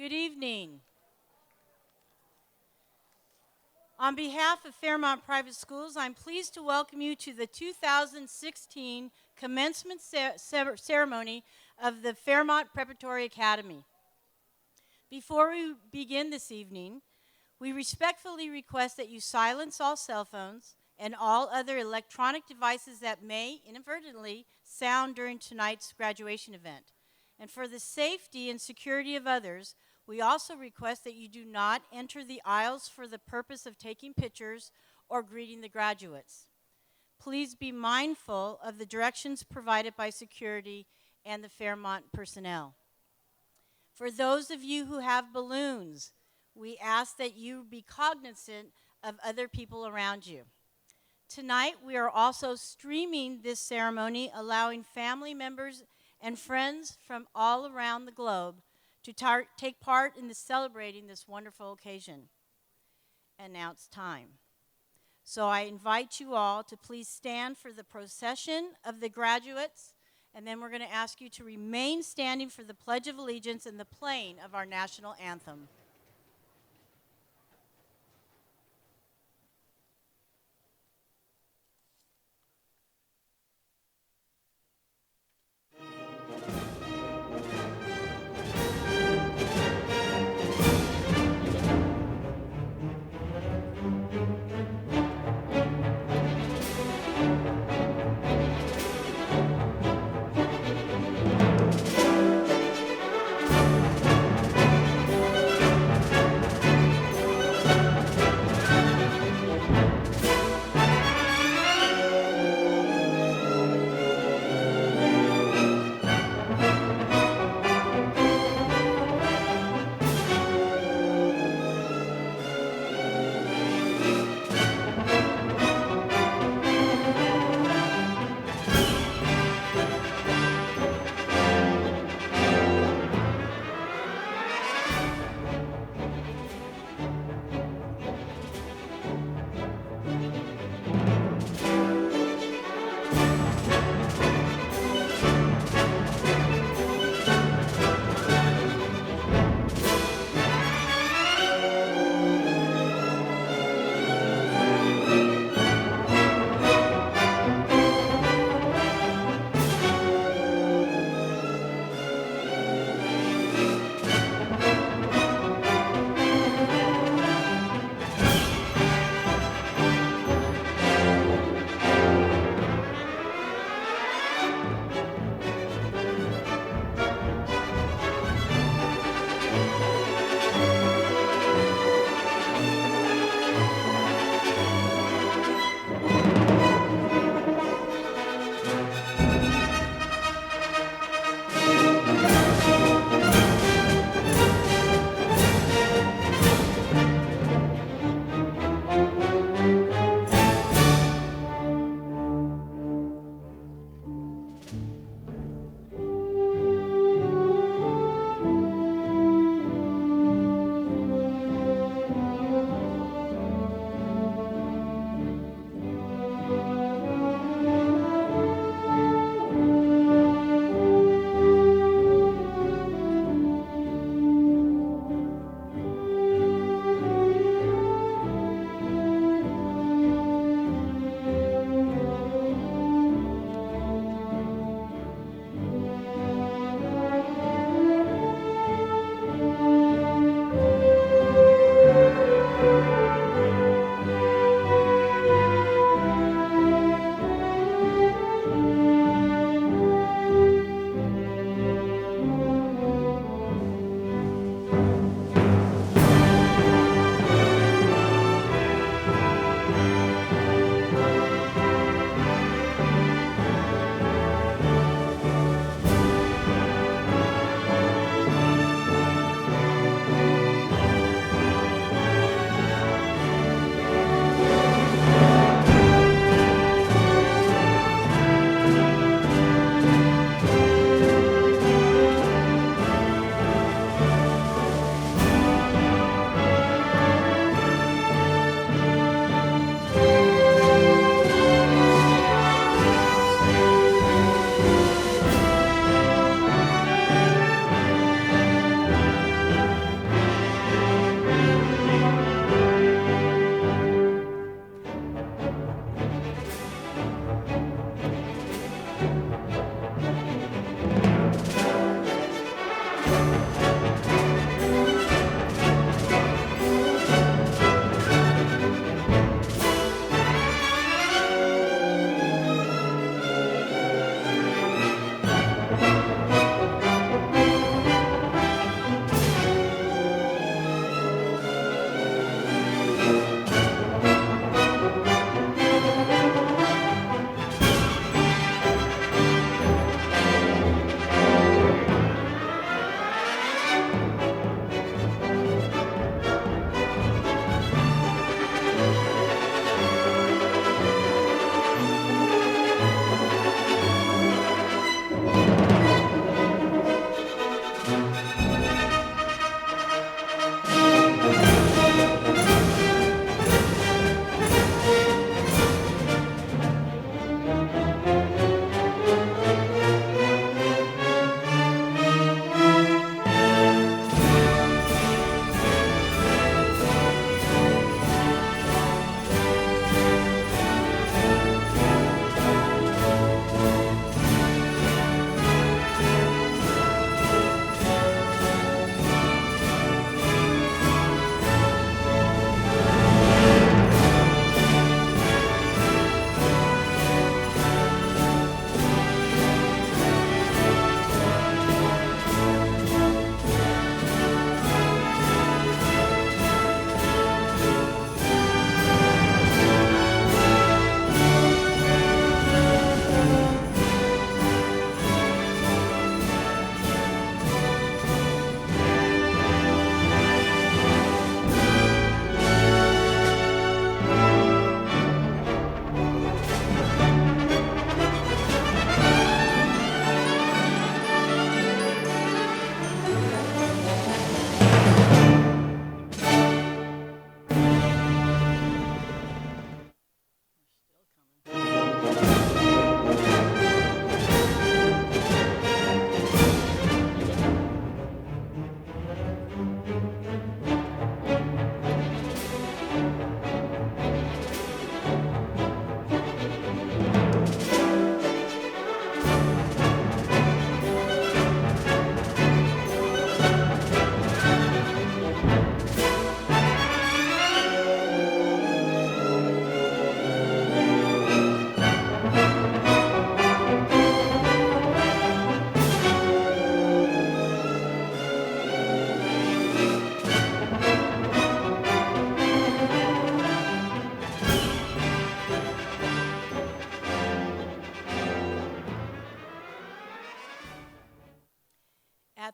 Good evening. On behalf of Fairmont Private Schools, I'm pleased to welcome you to the 2016 Commencement Ceremony of the Fairmont Preparatory Academy. Before we begin this evening, we respectfully request that you silence all cell phones and all other electronic devices that may inadvertently sound during tonight's graduation event. And for the safety and security of others, we also request that you do not enter the aisles for the purpose of taking pictures or greeting the graduates. Please be mindful of the directions provided by security and the Fairmont personnel. For those of you who have balloons, we ask that you be cognizant of other people around you. Tonight, we are also streaming this ceremony, allowing family members and friends from all around the globe to take part in celebrating this wonderful occasion. And now it's time. So I invite you all to please stand for the procession of the graduates, and then we're going to ask you to remain standing for the Pledge of Allegiance and the playing of our national anthem.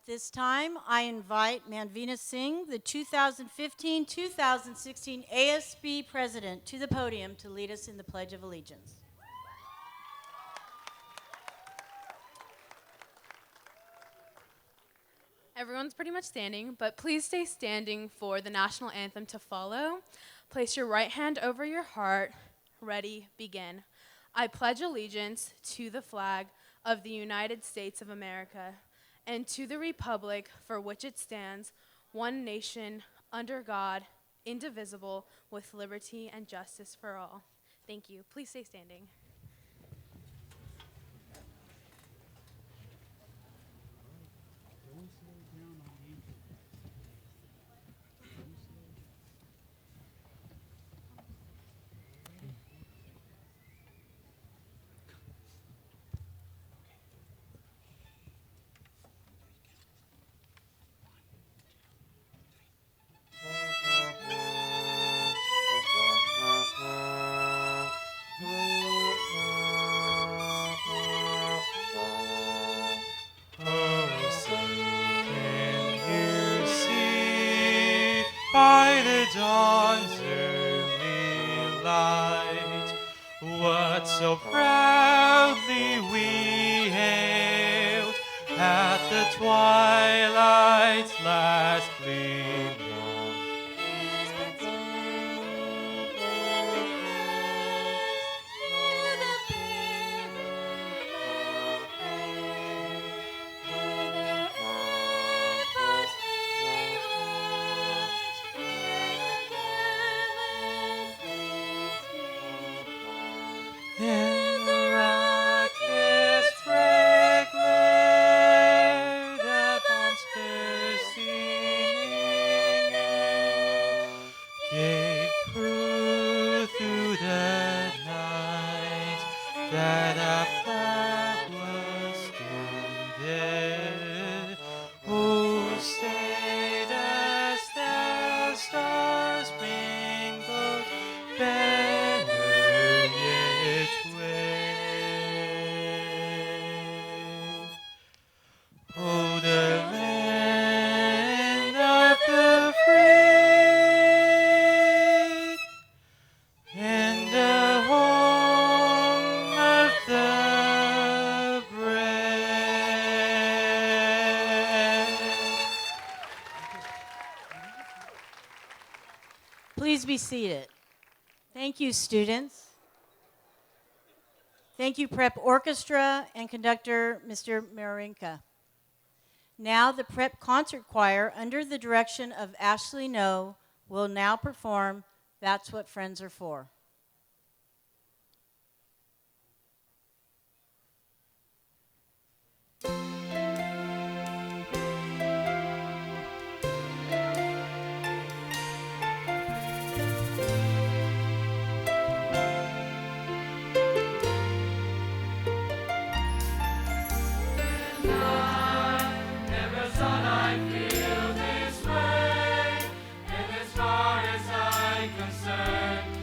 this time, I invite Manvina Singh, the 2015-2016 ASB President, to the podium to lead us in the Pledge of Allegiance. Everyone's pretty much standing, but please stay standing for the national anthem to follow. Place your right hand over your heart. Ready, begin. I pledge allegiance to the flag of the United States of America and to the republic for which it stands, one nation, under God, indivisible, with liberty and justice for all. Thank you. Please stay standing. By the dawn's early light, what so proudly we hailed at the twilight's last gleaming. Please be seated. Thank you, students. Thank you, Prep Orchestra and conductor, Mr. Marinka. Now the Prep Concert Choir, under the direction of Ashley No, will now perform That's What Friends Are For. As far as I'm concerned,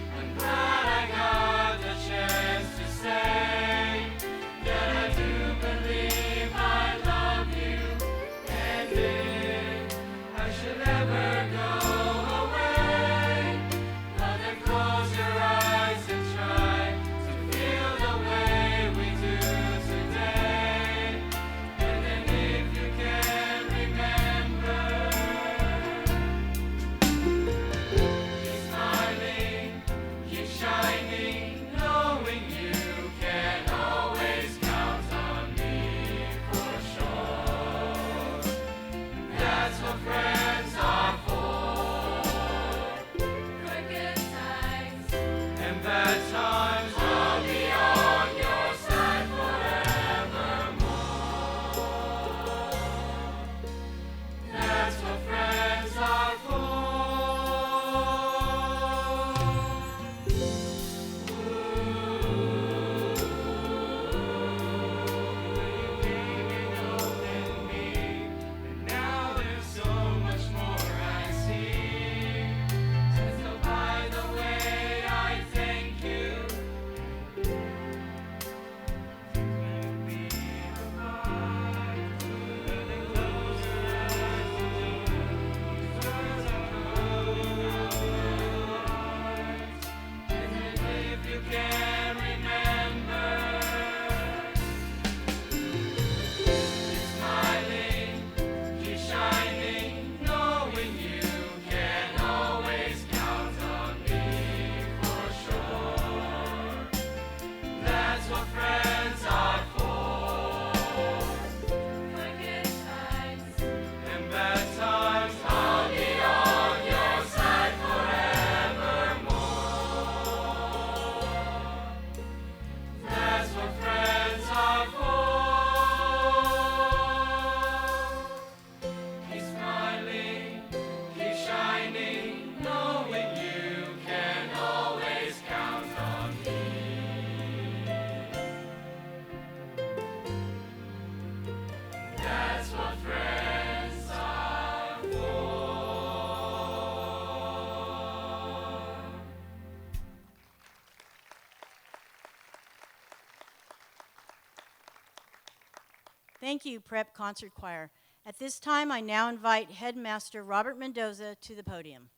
Thank you, Prep Concert Choir. At this time, I now invite Headmaster Robert Mendoza to the podium.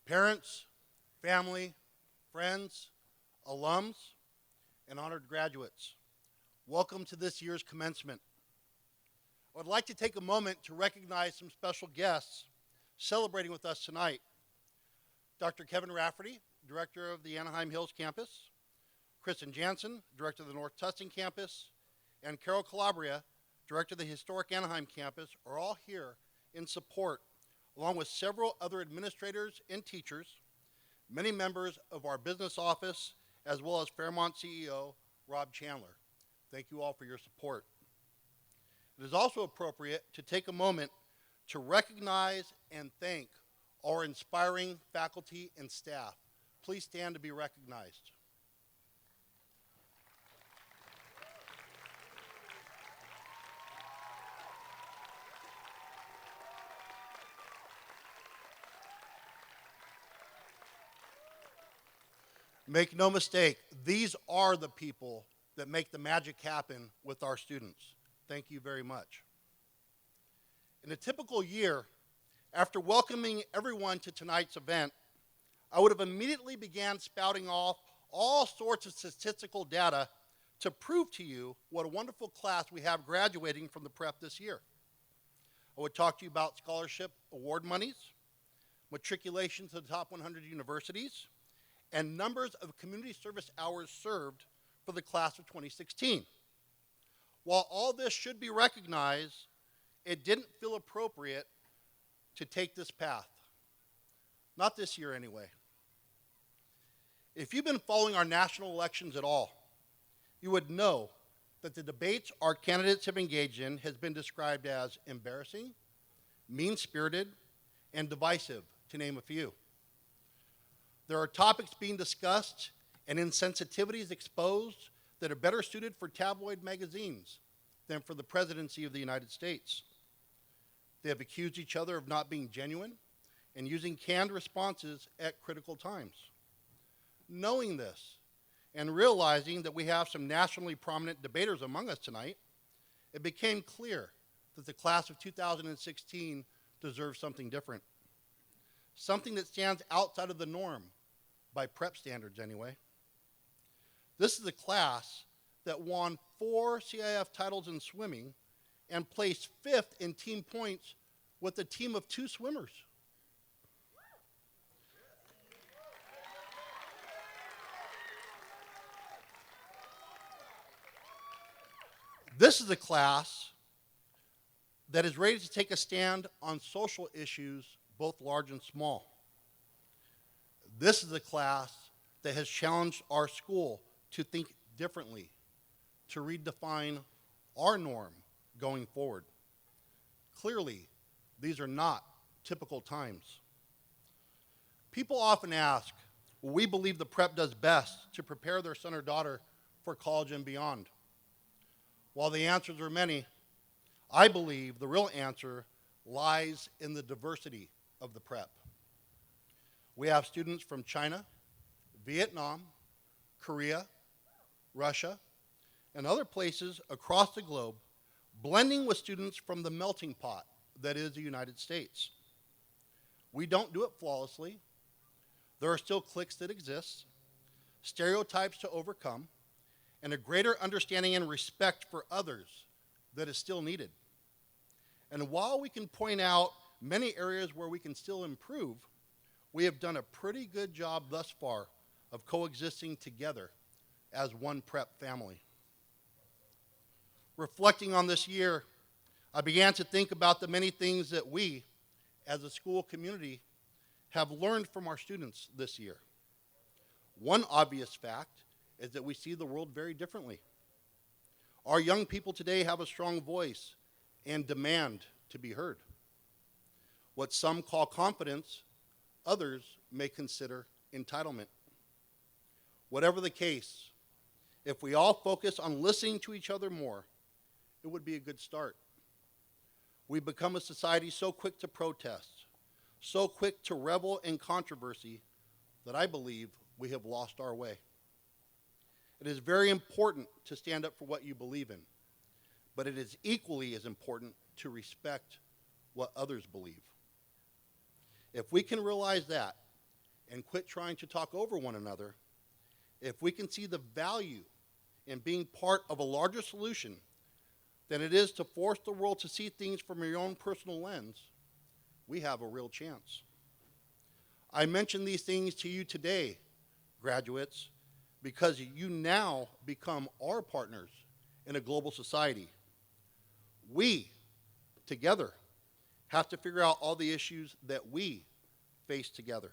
Parents, family, friends, alums, and honored graduates, welcome to this year's commencement. I would like to take a moment to recognize some special guests celebrating with us tonight. Dr. Kevin Rafferty, Director of the Anaheim Hills Campus, Kristen Jansen, Director of the North Tustin Campus, and Carol Calabria, Director of the Historic Anaheim Campus, are all here in support, along with several other administrators and teachers, many members of our business office, as well as Fairmont CEO, Rob Chandler. Thank you all for your support. It is also appropriate to take a moment to recognize and thank our inspiring faculty and staff. Please stand to be recognized. Make no mistake, these are the people that make the magic happen with our students. Thank you very much. In a typical year, after welcoming everyone to tonight's event, I would have immediately began spouting off all sorts of statistical data to prove to you what a wonderful class we have graduating from the prep this year. I would talk to you about scholarship award monies, matriculation to the top 100 universities, and numbers of community service hours served for the class of 2016. While all this should be recognized, it didn't feel appropriate to take this path. Not this year anyway. If you've been following our national elections at all, you would know that the debates our candidates have engaged in has been described as embarrassing, mean-spirited, and divisive, to name a few. There are topics being discussed and insensitivities exposed that are better suited for tabloid magazines than for the presidency of the United States. They have accused each other of not being genuine and using canned responses at critical times. Knowing this and realizing that we have some nationally prominent debaters among us tonight, it became clear that the class of 2016 deserves something different. Something that stands outside of the norm, by prep standards anyway. This is a class that won 4 CIF titles in swimming and placed 5th in team points with a team of 2 swimmers. This is a class that is ready to take a stand on social issues, both large and small. This is a class that has challenged our school to think differently, to redefine our norm going forward. Clearly, these are not typical times. People often ask, well, we believe the prep does best to prepare their son or daughter for college and beyond. While the answers are many, I believe the real answer lies in the diversity of the prep. We have students from China, Vietnam, Korea, Russia, and other places across the globe, blending with students from the melting pot that is the United States. We don't do it flawlessly. There are still cliques that exist, stereotypes to overcome, and a greater understanding and respect for others that is still needed. And while we can point out many areas where we can still improve, we have done a pretty good job thus far of coexisting together as one prep family. Reflecting on this year, I began to think about the many things that we, as a school community, have learned from our students this year. One obvious fact is that we see the world very differently. Our young people today have a strong voice and demand to be heard. What some call confidence, others may consider entitlement. Whatever the case, if we all focus on listening to each other more, it would be a good start. We've become a society so quick to protest, so quick to revel in controversy, that I believe we have lost our way. It is very important to stand up for what you believe in, but it is equally as important to respect what others believe. If we can realize that and quit trying to talk over one another, if we can see the value in being part of a larger solution than it is to force the world to see things from your own personal lens, we have a real chance. I mention these things to you today, graduates, because you now become our partners in a global society. We, together, have to figure out all the issues that we face together.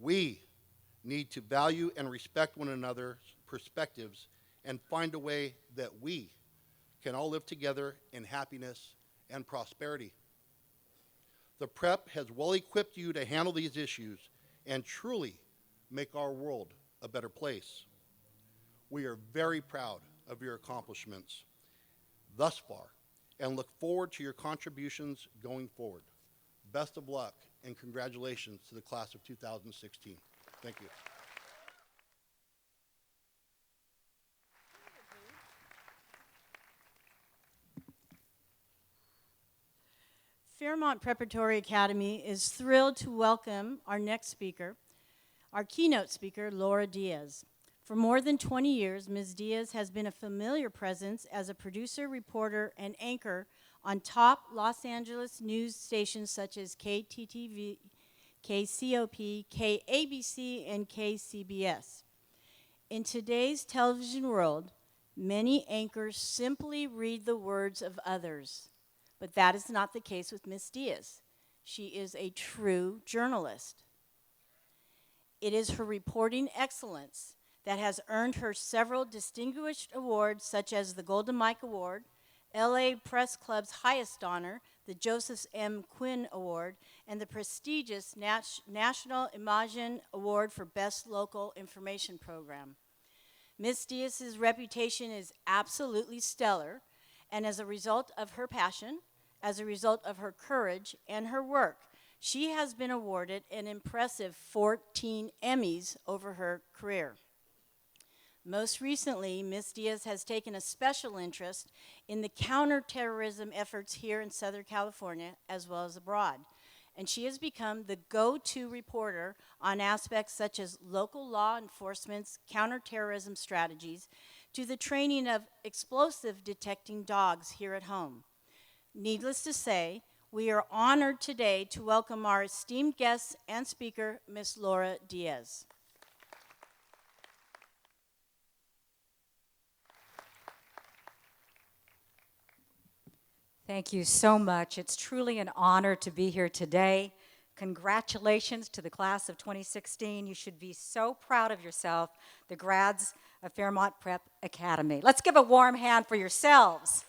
We need to value and respect one another's perspectives and find a way that we can all live together in happiness and prosperity. The prep has well equipped you to handle these issues and truly make our world a better place. We are very proud of your accomplishments thus far and look forward to your contributions going forward. Best of luck and congratulations to the class of 2016. Thank you. Fairmont Preparatory Academy is thrilled to welcome our next speaker, our keynote speaker, Laura Diaz. For more than 20 years, Ms. Diaz has been a familiar presence as a producer, reporter, and anchor on top Los Angeles news stations such as KTTV, KCOP, KABC, and KCBS. In today's television world, many anchors simply read the words of others. But that is not the case with Ms. Diaz. She is a true journalist. It is her reporting excellence that has earned her several distinguished awards, such as the Golden Mike Award, LA Press Club's highest honor, the Joseph M. Quinn Award, and the prestigious National Imagen Award for Best Local Information Program. Ms. Diaz's reputation is absolutely stellar, and as a result of her passion, as a result of her courage and her work, she has been awarded an impressive 14 Emmys over her career. Most recently, Ms. Diaz has taken a special interest in the counterterrorism efforts here in Southern California as well as abroad. And she has become the go-to reporter on aspects such as local law enforcement's counterterrorism strategies to the training of explosive detecting dogs here at home. Needless to say, we are honored today to welcome our esteemed guest and speaker, Ms. Laura Diaz. Thank you so much. It's truly an honor to be here today. Congratulations to the class of 2016. You should be so proud of yourself, the grads of Fairmont Prep Academy. Let's give a warm hand for yourselves.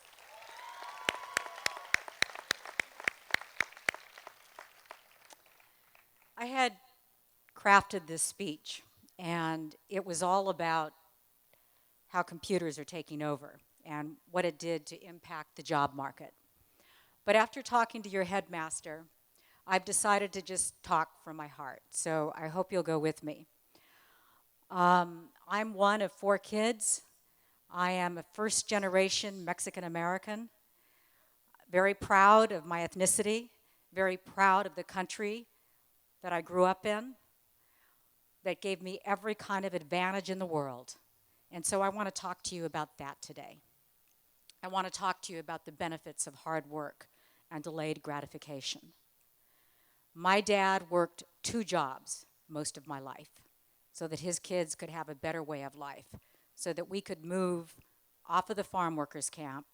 I had crafted this speech, and it was all about how computers are taking over and what it did to impact the job market. But after talking to your headmaster, I've decided to just talk from my heart, so I hope you'll go with me. I'm one of 4 kids. I am a first-generation Mexican-American, very proud of my ethnicity, very proud of the country that I grew up in, that gave me every kind of advantage in the world. And so I want to talk to you about that today. I want to talk to you about the benefits of hard work and delayed gratification. My dad worked 2 jobs most of my life so that his kids could have a better way of life, so that we could move off of the farm workers camp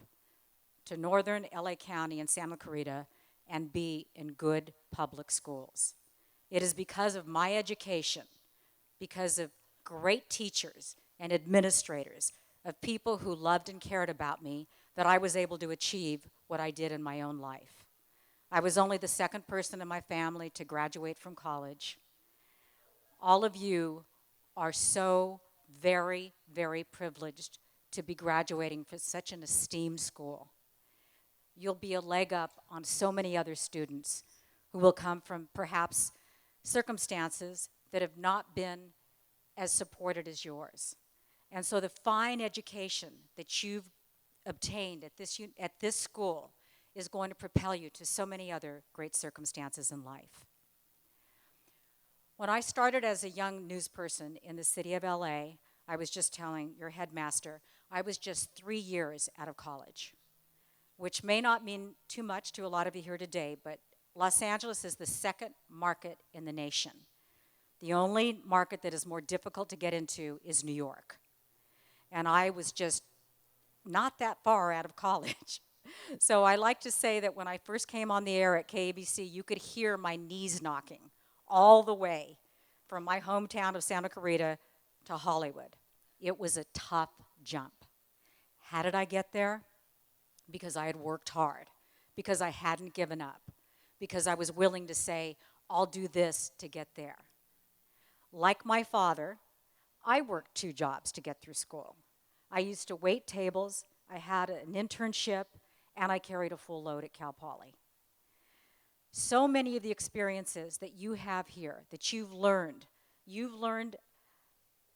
to northern LA County and Santa Clarita and be in good public schools. It is because of my education, because of great teachers and administrators, of people who loved and cared about me, that I was able to achieve what I did in my own life. I was only the 2nd person in my family to graduate from college. All of you are so very, very privileged to be graduating from such an esteemed school. You'll be a leg up on so many other students who will come from perhaps circumstances that have not been as supported as yours. And so the fine education that you've obtained at this school is going to propel you to so many other great circumstances in life. When I started as a young news person in the city of LA, I was just telling your headmaster, I was just 3 years out of college, which may not mean too much to a lot of you here today, but Los Angeles is the second market in the nation. The only market that is more difficult to get into is New York. And I was just not that far out of college. So I like to say that when I first came on the air at KABC, you could hear my knees knocking all the way from my hometown of Santa Clarita to Hollywood. It was a tough jump. How did I get there? Because I had worked hard, because I hadn't given up, because I was willing to say, I'll do this to get there. Like my father, I worked 2 jobs to get through school. I used to wait tables, I had an internship, and I carried a full load at Cal Poly. So many of the experiences that you have here, that you've learned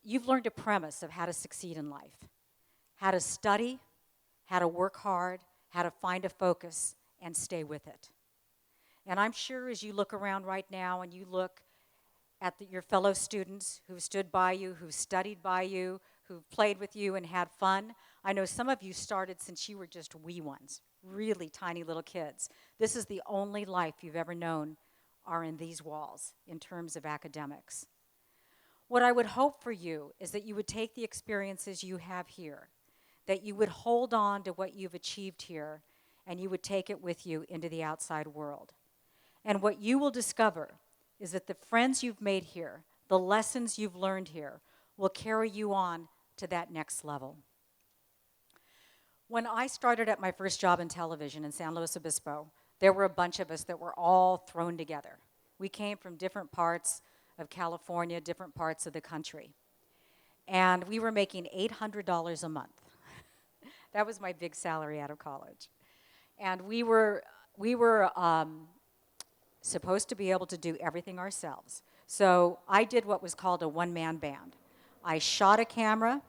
a premise of how to succeed in life, how to study, how to work hard, how to find a focus, and stay with it. And I'm sure as you look around right now and you look at your fellow students who've stood by you, who've studied by you, who've played with you and had fun, I know some of you started since you were just wee ones, really tiny little kids. This is the only life you've ever known are in these walls in terms of academics. What I would hope for you is that you would take the experiences you have here, that you would hold on to what you've achieved here, and you would take it with you into the outside world. And what you will discover is that the friends you've made here, the lessons you've learned here, will carry you on to that next level. When I started at my first job in television in San Luis Obispo, there were a bunch of us that were all thrown together. We came from different parts of California, different parts of the country. And we were making $800 a month. That was my big salary out of college. And we were supposed to be able to do everything ourselves. So I did what was called a one-man band. I shot a camera,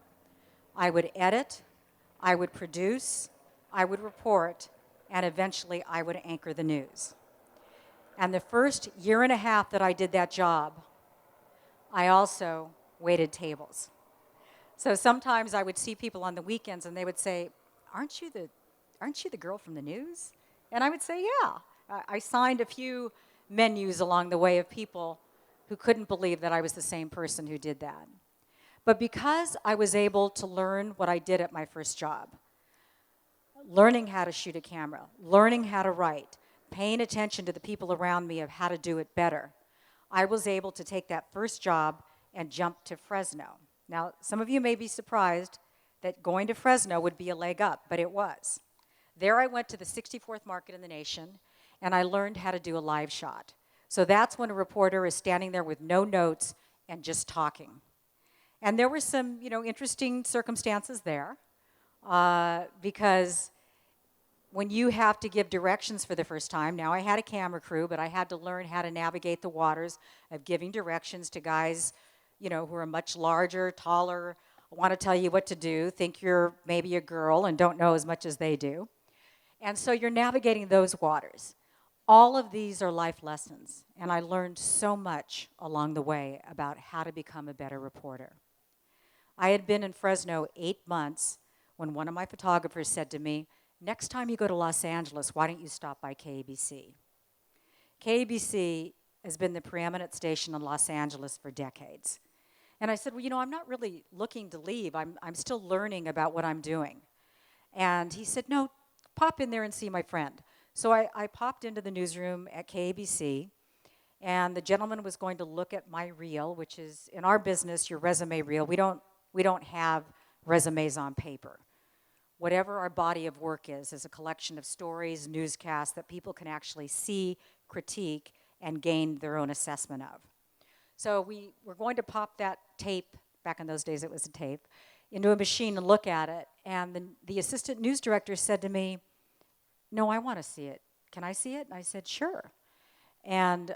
I would edit, I would produce, I would report, and eventually I would anchor the news. And the first year and a half that I did that job, I also waited tables. So sometimes I would see people on the weekends and they would say, aren't you the girl from the news? And I would say, yeah. I signed a few menus along the way of people who couldn't believe that I was the same person who did that. But because I was able to learn what I did at my first job, learning how to shoot a camera, learning how to write, paying attention to the people around me of how to do it better, I was able to take that first job and jump to Fresno. Now, some of you may be surprised that going to Fresno would be a leg up, but it was. There I went to the 64th market in the nation, and I learned how to do a live shot. So that's when a reporter is standing there with no notes and just talking. And there were some, interesting circumstances there, because when you have to give directions for the first time, now I had a camera crew, but I had to learn how to navigate the waters of giving directions to guys, who are much larger, taller, want to tell you what to do, think you're maybe a girl and don't know as much as they do. And so you're navigating those waters. All of these are life lessons, and I learned so much along the way about how to become a better reporter. I had been in Fresno 8 months when one of my photographers said to me, next time you go to Los Angeles, why don't you stop by KABC? KABC has been the preeminent station in Los Angeles for decades. And I said, well, I'm not really looking to leave. I'm still learning about what I'm doing. And he said, no, pop in there and see my friend. So I popped into the newsroom at KABC, and the gentleman was going to look at my reel, which is, in our business, your resume reel. We don't have resumes on paper. Whatever our body of work is a collection of stories, newscasts that people can actually see, critique, and gain their own assessment of. So we were going to pop that tape, back in those days it was a tape, into a machine and look at it. And the assistant news director said to me, no, I want to see it. Can I see it? And I said, sure. And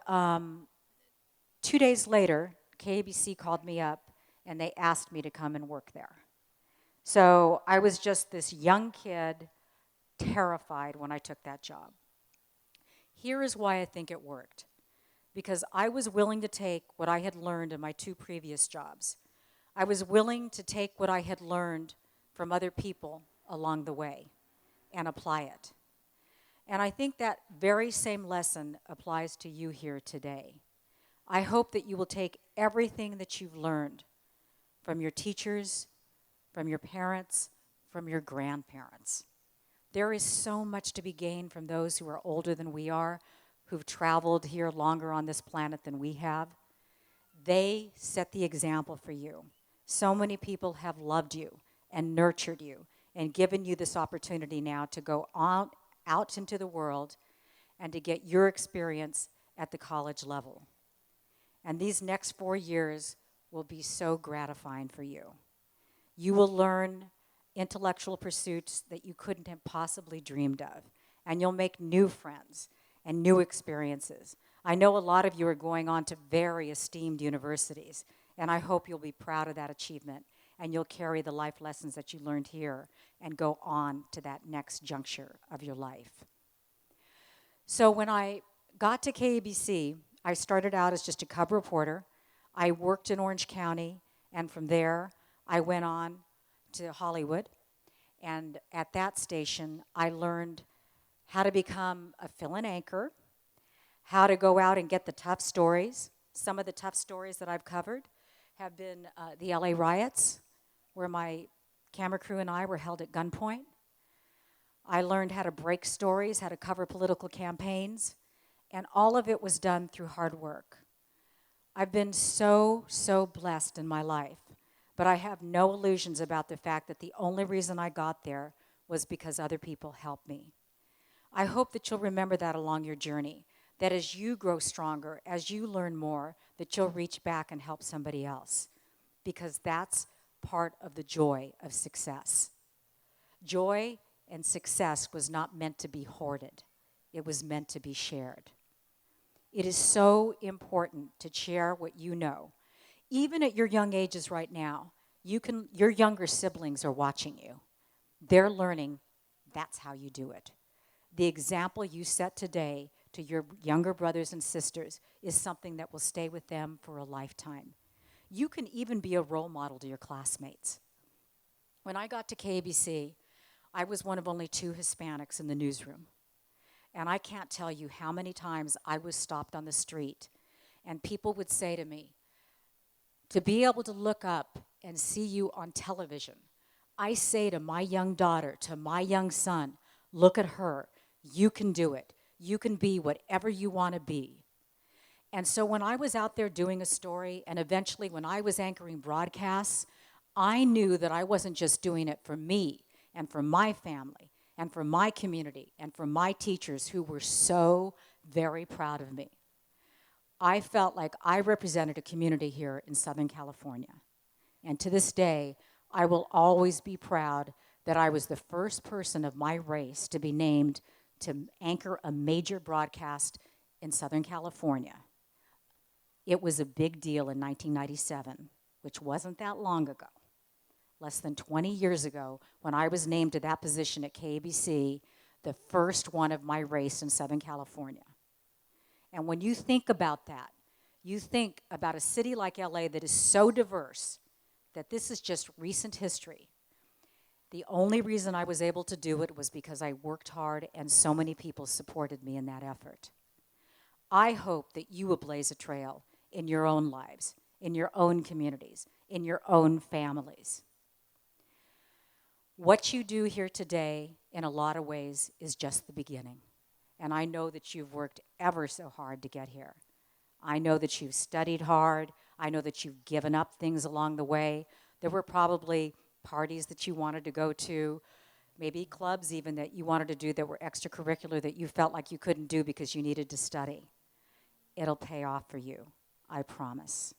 2 days later, KABC called me up and they asked me to come and work there. So I was just this young kid, terrified when I took that job. Here is why I think it worked. Because I was willing to take what I had learned in my 2 previous jobs. I was willing to take what I had learned from other people along the way and apply it. And I think that very same lesson applies to you here today. I hope that you will take everything that you've learned from your teachers, from your parents, from your grandparents. There is so much to be gained from those who are older than we are, who've traveled here longer on this planet than we have. They set the example for you. So many people have loved you and nurtured you and given you this opportunity now to go out into the world and to get your experience at the college level. And these next 4 years will be so gratifying for you. You will learn intellectual pursuits that you couldn't have possibly dreamed of, and you'll make new friends and new experiences. I know a lot of you are going on to very esteemed universities, and I hope you'll be proud of that achievement, and you'll carry the life lessons that you learned here and go on to that next juncture of your life. So when I got to KABC, I started out as just a cub reporter. I worked in Orange County, and from there, I went on to Hollywood. And at that station, I learned how to become a fill-in anchor, how to go out and get the tough stories. Some of the tough stories that I've covered have been the LA riots, where my camera crew and I were held at gunpoint. I learned how to break stories, how to cover political campaigns, and all of it was done through hard work. I've been so blessed in my life, but I have no illusions about the fact that the only reason I got there was because other people helped me. I hope that you'll remember that along your journey, that as you grow stronger, as you learn more, that you'll reach back and help somebody else, because that's part of the joy of success. Joy and success was not meant to be hoarded. It was meant to be shared. It is so important to share what you know. Even at your young ages right now, your younger siblings are watching you. They're learning that's how you do it. The example you set today to your younger brothers and sisters is something that will stay with them for a lifetime. You can even be a role model to your classmates. When I got to KABC, I was one of only 2 Hispanics in the newsroom. And I can't tell you how many times I was stopped on the street and people would say to me, to be able to look up and see you on television, I say to my young daughter, to my young son, look at her, you can do it. You can be whatever you want to be. And so when I was out there doing a story, and eventually when I was anchoring broadcasts, I knew that I wasn't just doing it for me and for my family and for my community and for my teachers who were so very proud of me. I felt like I represented a community here in Southern California. And to this day, I will always be proud that I was the first person of my race to be named to anchor a major broadcast in Southern California. It was a big deal in 1997, which wasn't that long ago. Less than 20 years ago, when I was named to that position at KABC, the first one of my race in Southern California. And when you think about that, you think about a city like LA that is so diverse that this is just recent history. The only reason I was able to do it was because I worked hard and so many people supported me in that effort. I hope that you will blaze a trail in your own lives, in your own communities, in your own families. What you do here today, in a lot of ways, is just the beginning. And I know that you've worked ever so hard to get here. I know that you've studied hard. I know that you've given up things along the way. There were probably parties that you wanted to go to, maybe clubs even that you wanted to do that were extracurricular that you felt like you couldn't do because you needed to study. It'll pay off for you, I promise.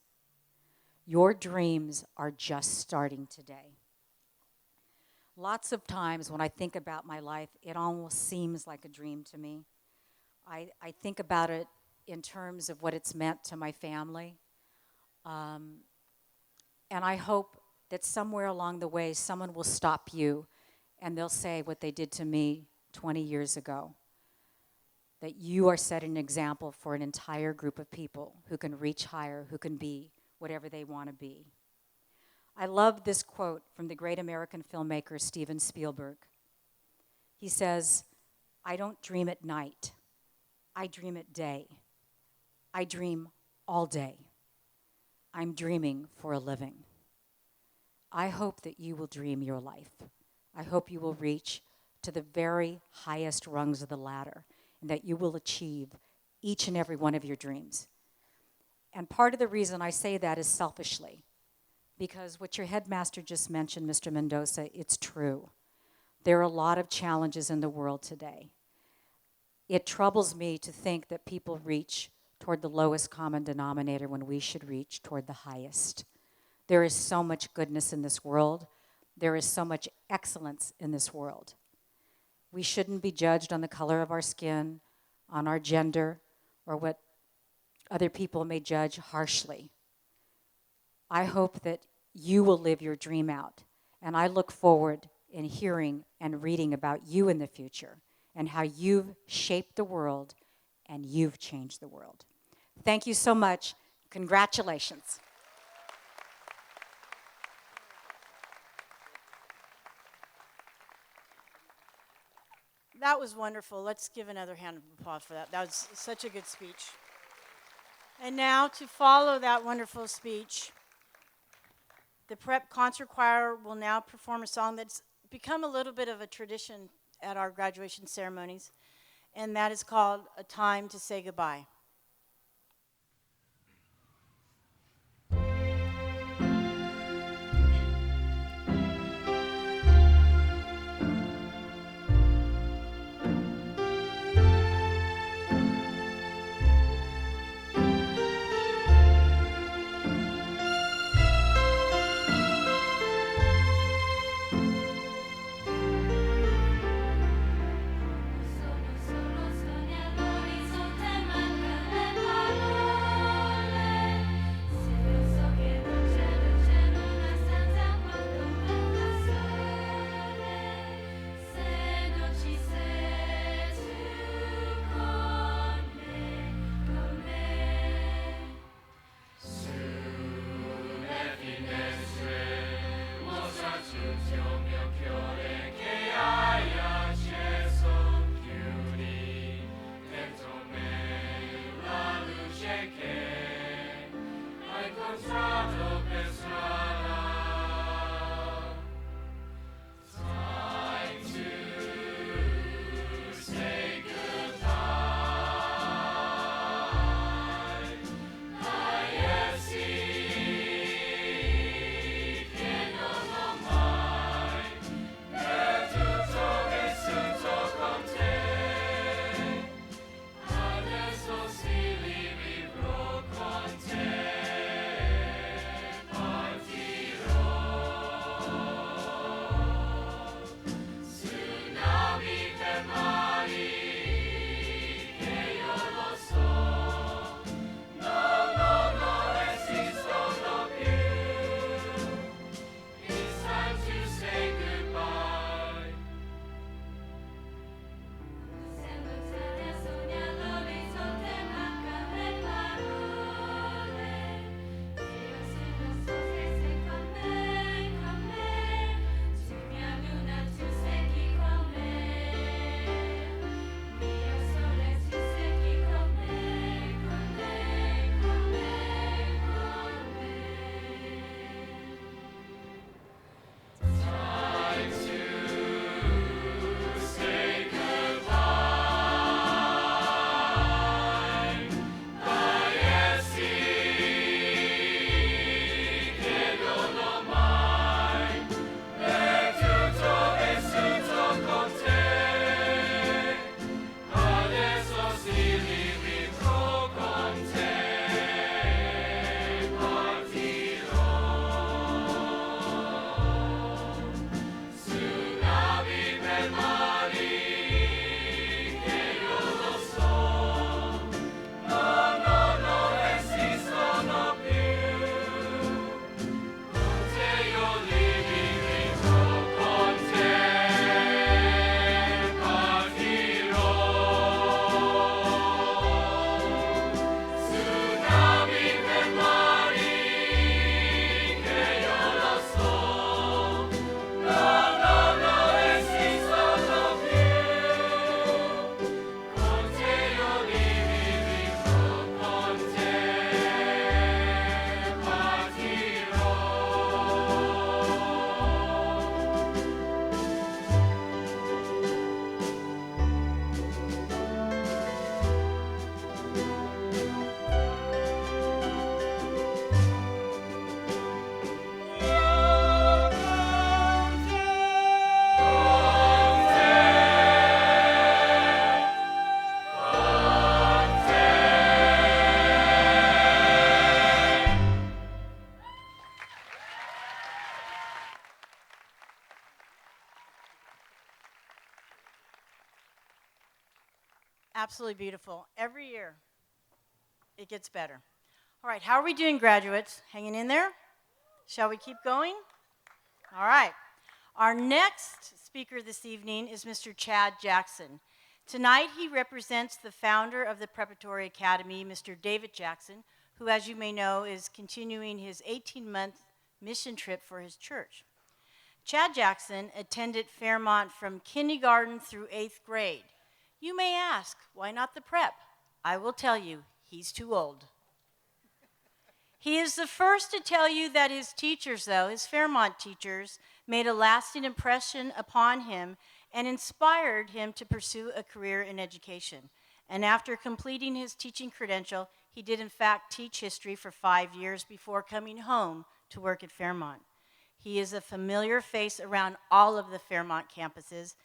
Your dreams are just starting today. Lots of times when I think about my life, it almost seems like a dream to me. I think about it in terms of what it's meant to my family. And I hope that somewhere along the way, someone will stop you and they'll say what they did to me 20 years ago. That you are setting an example for an entire group of people who can reach higher, who can be whatever they want to be. I love this quote from the great American filmmaker Steven Spielberg. He says, "I don't dream at night. I dream at day. I dream all day. I'm dreaming for a living." I hope that you will dream your life. I hope you will reach to the very highest rungs of the ladder and that you will achieve each and every one of your dreams. And part of the reason I say that is selfishly, because what your headmaster just mentioned, Mr. Mendoza, it's true. There are a lot of challenges in the world today. It troubles me to think that people reach toward the lowest common denominator when we should reach toward the highest. There is so much goodness in this world. There is so much excellence in this world. We shouldn't be judged on the color of our skin, on our gender, or what other people may judge harshly. I hope that you will live your dream out, and I look forward in hearing and reading about you in the future and how you've shaped the world and you've changed the world. Thank you so much. Congratulations. That was wonderful. Let's give another hand of applause for that. That was such a good speech. And now, to follow that wonderful speech, the Prep Concert Choir will now perform a song that's become a little bit of a tradition at our graduation ceremonies, and that is called "A Time to Say Goodbye." Solo sognatori sul tema Absolutely beautiful. Every year, it gets better. All right, how are we doing, graduates? Hanging in there? Shall we keep going? All right. Our next speaker this evening is Mr. Chad Jackson. Tonight, he represents the founder of the Preparatory Academy, Mr. David Jackson, who, as you may know, is continuing his 18-month mission trip for his church. Chad Jackson attended Fairmont from kindergarten through 8th grade. You may ask, why not the prep? I will tell you, he's too old. He is the first to tell you that his teachers, though, his Fairmont teachers, made a lasting impression upon him and inspired him to pursue a career in education. And after completing his teaching credential, he did in fact teach history for 5 years before coming home to work at Fairmont. He is a familiar face around all of the Fairmont campuses,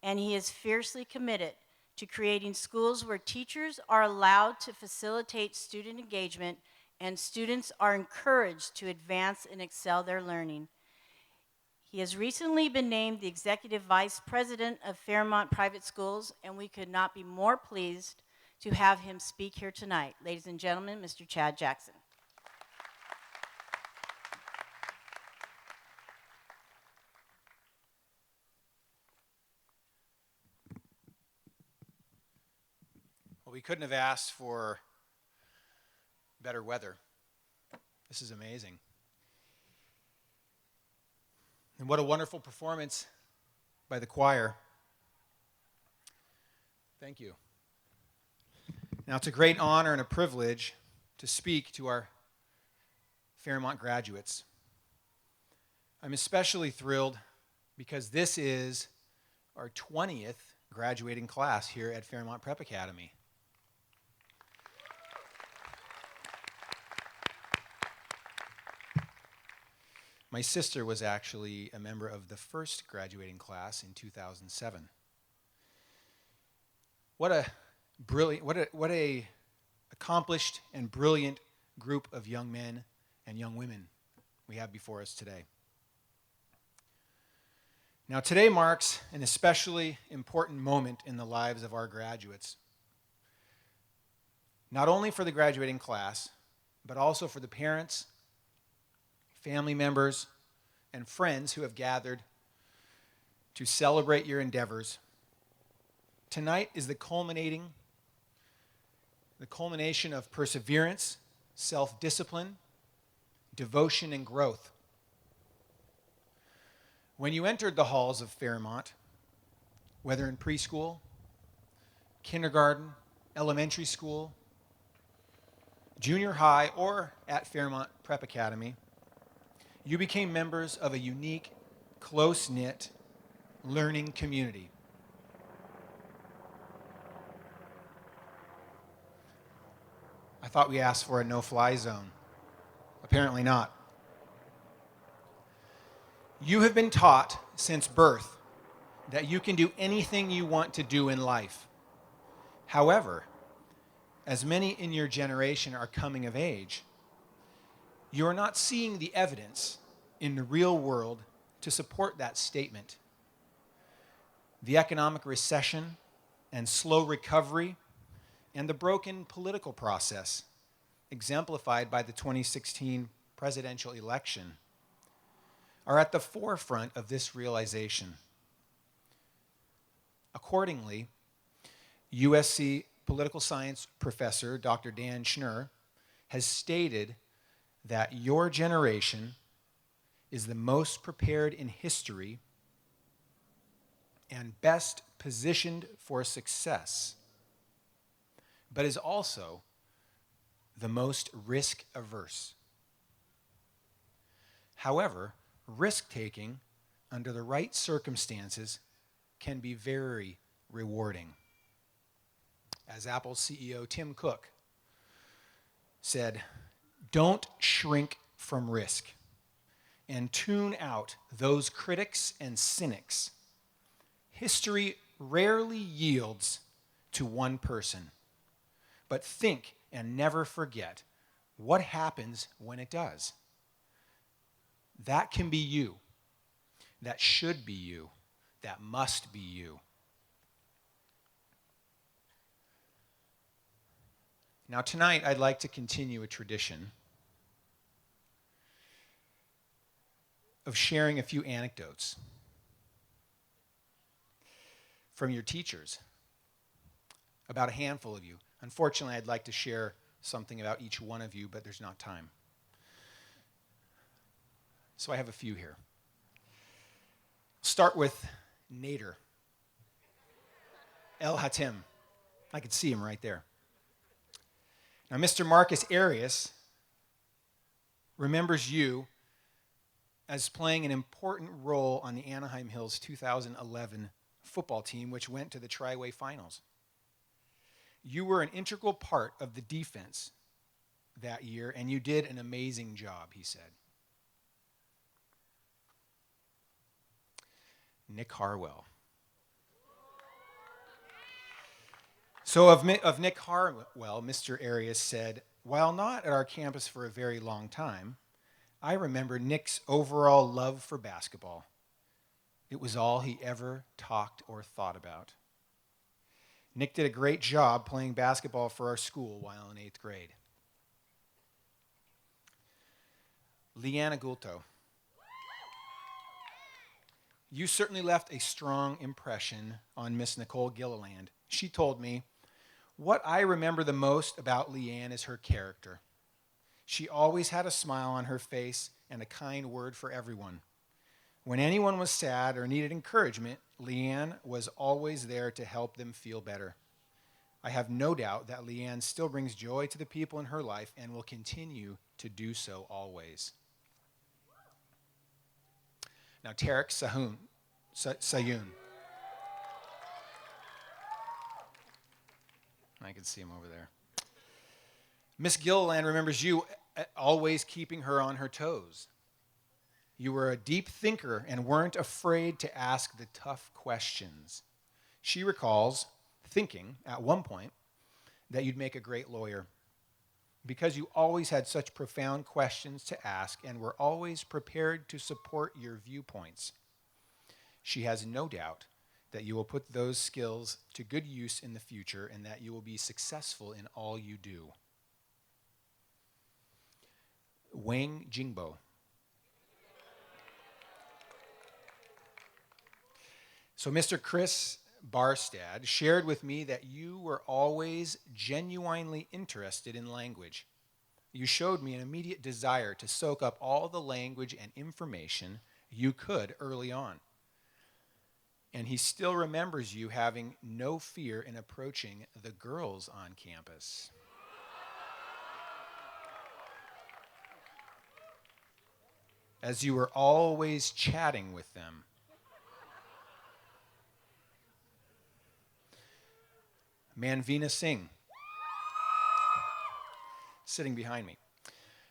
and he is fiercely committed to creating schools where teachers are allowed to facilitate student engagement and students are encouraged to advance and excel their learning. He has recently been named the Executive Vice President of Fairmont Private Schools, and we could not be more pleased to have him speak here tonight. Ladies and gentlemen, Mr. Chad Jackson. Well, we couldn't have asked for better weather. This is amazing. And what a wonderful performance by the choir. Thank you. Now, it's a great honor and a privilege to speak to our Fairmont graduates. I'm especially thrilled because this is our 20th graduating class here at Fairmont Prep Academy. My sister was actually a member of the first graduating class in 2007. What a accomplished and brilliant group of young men and young women we have before us today. Now, today marks an especially important moment in the lives of our graduates. Not only for the graduating class, but also for the parents, family members, and friends who have gathered to celebrate your endeavors. Tonight is the culmination of perseverance, self-discipline, devotion, and growth. When you entered the halls of Fairmont, whether in preschool, kindergarten, elementary school, junior high, or at Fairmont Prep Academy, you became members of a unique, close-knit learning community. I thought we asked for a no-fly zone. Apparently not. You have been taught since birth that you can do anything you want to do in life. However, as many in your generation are coming of age, you are not seeing the evidence in the real world to support that statement. The economic recession and slow recovery and the broken political process, exemplified by the 2016 presidential election, are at the forefront of this realization. Accordingly, USC political science professor Dr. Dan Schnur has stated that your generation is the most prepared in history and best positioned for success, but is also the most risk-averse. However, risk-taking under the right circumstances can be very rewarding. As Apple CEO Tim Cook said, "Don't shrink from risk and tune out those critics and cynics. History rarely yields to one person, but think and never forget what happens when it does. That can be you. That should be you. That must be you." Now tonight, I'd like to continue a tradition of sharing a few anecdotes from your teachers, about a handful of you. Unfortunately, I'd like to share something about each one of you, but there's not time. So I have a few here. Start with Nader. El Hatim. I could see him right there. Now, Mr. Marcus Arias remembers you as playing an important role on the Anaheim Hills 2011 football team, which went to the Tri-Way Finals. You were an integral part of the defense that year, and you did an amazing job, he said. Nick Harwell. So of Nick Harwell, Mr. Arias said, while not at our campus for a very long time, I remember Nick's overall love for basketball. It was all he ever talked or thought about. Nick did a great job playing basketball for our school while in 8th grade. Leanna Gulto. You certainly left a strong impression on Miss Nicole Gilliland. She told me, what I remember the most about Leanne is her character. She always had a smile on her face and a kind word for everyone. When anyone was sad or needed encouragement, Leanne was always there to help them feel better. I have no doubt that Leanne still brings joy to the people in her life and will continue to do so always. Now, Tarek Sayoun. I can see him over there. Miss Gilliland remembers you always keeping her on her toes. You were a deep thinker and weren't afraid to ask the tough questions. She recalls thinking at one point that you'd make a great lawyer because you always had such profound questions to ask and were always prepared to support your viewpoints. She has no doubt that you will put those skills to good use in the future and that you will be successful in all you do. Wang Jingbo. So Mr. Chris Barstad shared with me that you were always genuinely interested in language. You showed me an immediate desire to soak up all the language and information you could early on. And he still remembers you having no fear in approaching the girls on campus. As you were always chatting with them. Manvina Singh, sitting behind me.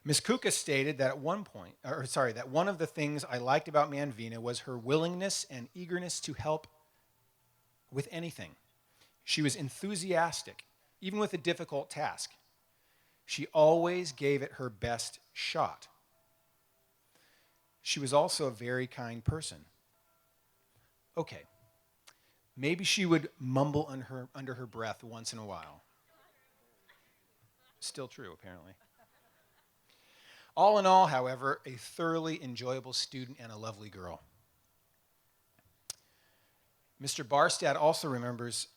Ms. Kuka stated that that one of the things I liked about Manvina was her willingness and eagerness to help with anything. She was enthusiastic, even with a difficult task. She always gave it her best shot. She was also a very kind person. Okay, maybe she would mumble under her breath once in a while. Still true, apparently. All in all, however, a thoroughly enjoyable student and a lovely girl. Mr. Barstad also remembers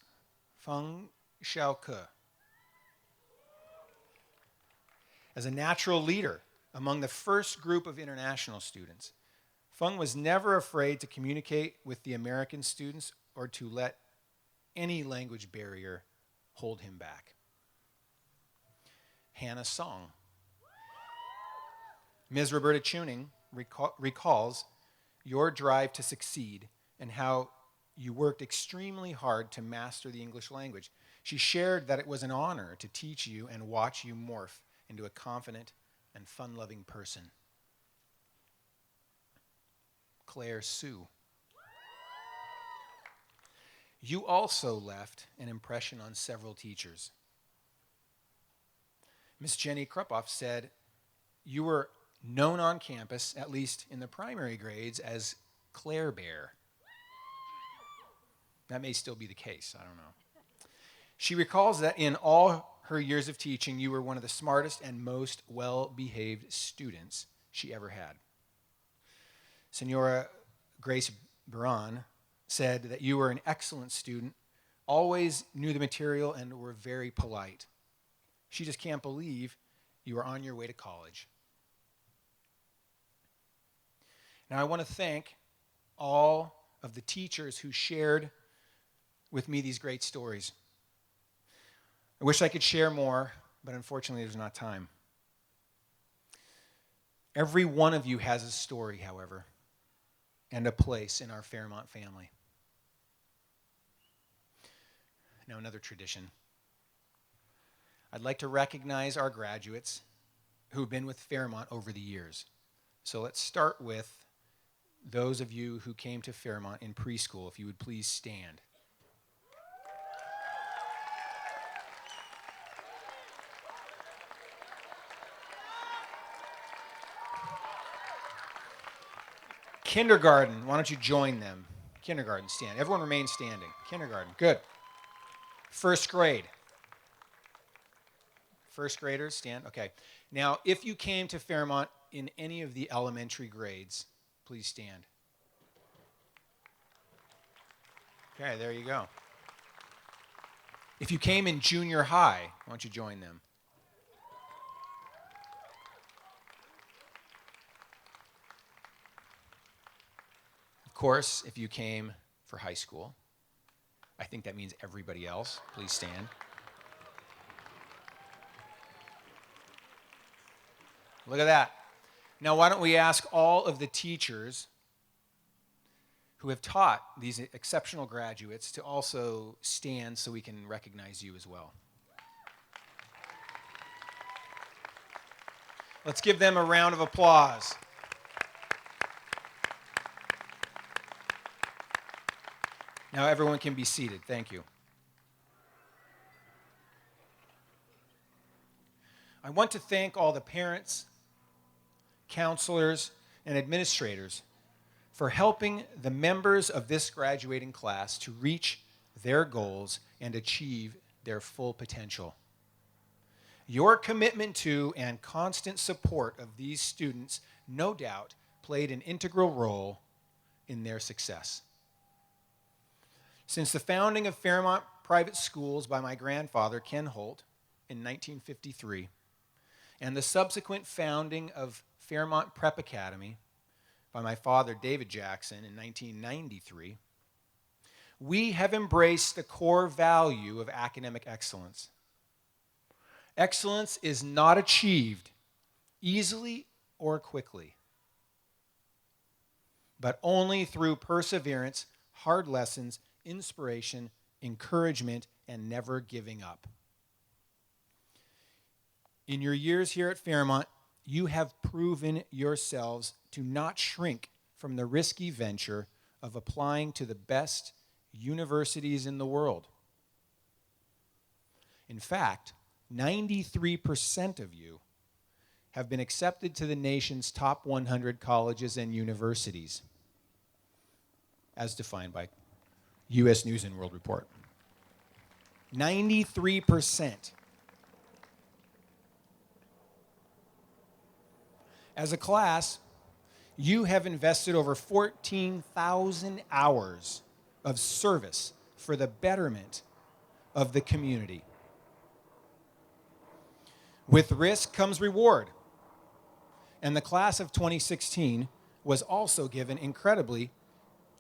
Feng Xiaoke as a natural leader among the first group of international students. Feng was never afraid to communicate with the American students or to let any language barrier hold him back. Hannah Song. Ms. Roberta Tuning recalls your drive to succeed and how you worked extremely hard to master the English language. She shared that it was an honor to teach you and watch you morph into a confident and fun-loving person. Claire Sue. You also left an impression on several teachers. Miss Jenny Krupoff said you were known on campus, at least in the primary grades, as Claire Bear. That may still be the case, I don't know. She recalls that in all her years of teaching, you were one of the smartest and most well-behaved students she ever had. Senora Grace Baran said that you were an excellent student, always knew the material, and were very polite. She just can't believe you are on your way to college. Now, I want to thank all of the teachers who shared with me these great stories. I wish I could share more, but unfortunately there's not time. Every one of you has a story, however, and a place in our Fairmont family. Now, another tradition. I'd like to recognize our graduates who have been with Fairmont over the years. So let's start with those of you who came to Fairmont in preschool. If you would please stand. Kindergarten, why don't you join them? Kindergarten, stand. Everyone remain standing. Kindergarten, good. First grade. First graders, stand. Okay. Now, if you came to Fairmont in any of the elementary grades, please stand. Okay, there you go. If you came in junior high, why don't you join them? Of course, if you came for high school, I think that means everybody else. Please stand. Look at that. Now, why don't we ask all of the teachers who have taught these exceptional graduates to also stand so we can recognize you as well. Let's give them a round of applause. Now everyone can be seated. Thank you. I want to thank all the parents, counselors, and administrators for helping the members of this graduating class to reach their goals and achieve their full potential. Your commitment to and constant support of these students, no doubt, played an integral role in their success. Since the founding of Fairmont Private Schools by my grandfather, Ken Holt, in 1953, and the subsequent founding of Fairmont Prep Academy by my father, David Jackson, in 1993, we have embraced the core value of academic excellence. Excellence is not achieved easily or quickly, but only through perseverance, hard lessons, inspiration, encouragement, and never giving up. In your years here at Fairmont, you have proven yourselves to not shrink from the risky venture of applying to the best universities in the world. In fact, 93% of you have been accepted to the nation's top 100 colleges and universities, as defined by U.S. News and World Report. 93%. As a class, you have invested over 14,000 hours of service for the betterment of the community. With risk comes reward. And the class of 2016 was also given, incredibly,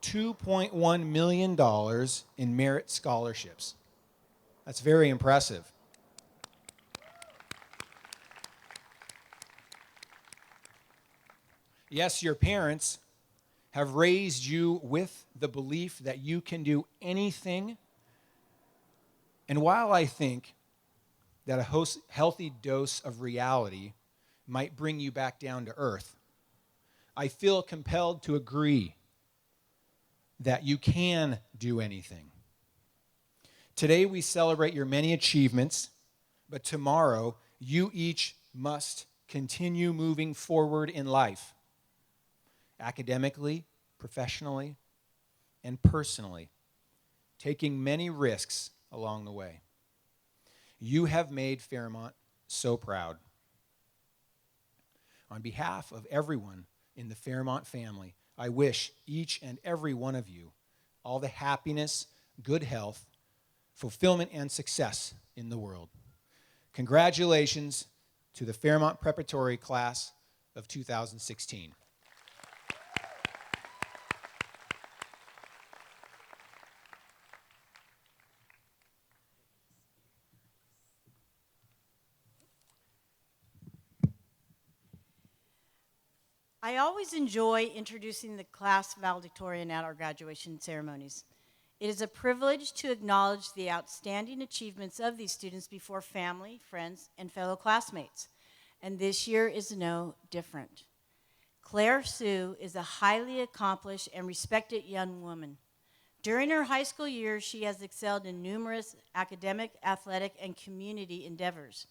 $2.1 million in merit scholarships. That's very impressive. Yes, your parents have raised you with the belief that you can do anything. And while I think that a healthy dose of reality might bring you back down to earth, I feel compelled to agree that you can do anything. Today we celebrate your many achievements, but tomorrow you each must continue moving forward in life, academically, professionally, and personally, taking many risks along the way. You have made Fairmont so proud. On behalf of everyone in the Fairmont family, I wish each and every one of you all the happiness, good health, fulfillment, and success in the world. Congratulations to the Fairmont Preparatory class of 2016. I always enjoy introducing the class valedictorian at our graduation ceremonies. It is a privilege to acknowledge the outstanding achievements of these students before family, friends, and fellow classmates. And this year is no different. Claire Sue is a highly accomplished and respected young woman. During her high school years, she has excelled in numerous academic, athletic, and community endeavors.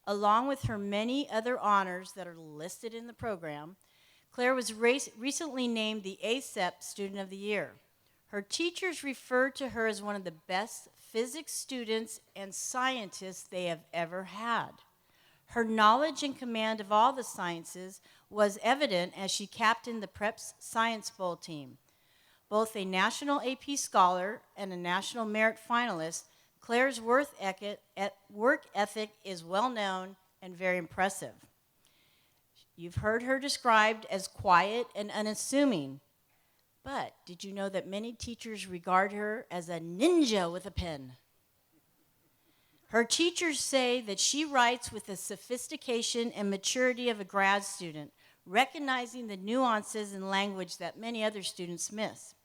Along with her many other honors that are listed in the program, Claire was recently named the ACEP Student of the Year. Her teachers referred to her as one of the best physics students and scientists they have ever had. Her knowledge and command of all the sciences was evident as she captained the Prep's Science Bowl team. Both a National AP Scholar and a National Merit Finalist, Claire's work ethic is well known and very impressive. You've heard her described as quiet and unassuming, but did you know that many teachers regard her as a ninja with a pen? Her teachers say that she writes with the sophistication and maturity of a grad student, recognizing the nuances in language that many other students miss.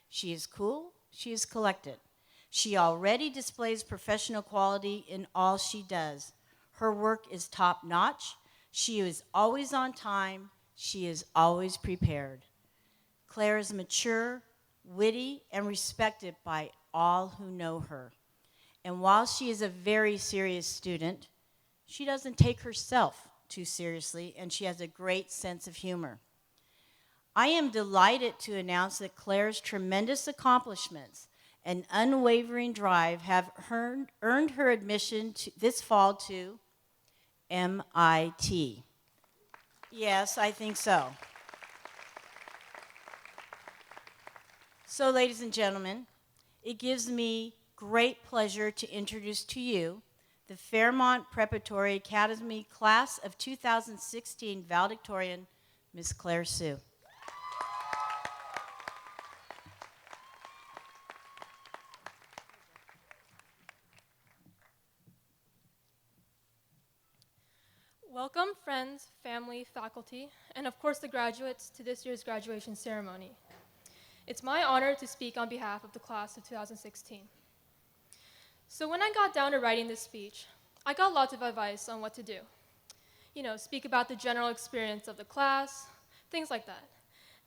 She is cool, she is collected. She already displays professional quality in all she does. Her work is top-notch. She is always on time. She is always prepared. Claire is mature, witty, and respected by all who know her. And while she is a very serious student, she doesn't take herself too seriously, and she has a great sense of humor. I am delighted to announce that Claire's tremendous accomplishments and unwavering drive have earned her admission this fall to MIT. Yes, I think so. So, ladies and gentlemen, it gives me great pleasure to introduce to you the Fairmont Preparatory Academy class of 2016 valedictorian, Ms. Claire Sue. Welcome, friends, family, faculty, and of course the graduates to this year's graduation ceremony. It's my honor to speak on behalf of the class of 2016. So when I got down to writing this speech, I got lots of advice on what to do. You know, speak about the general experience of the class, things like that.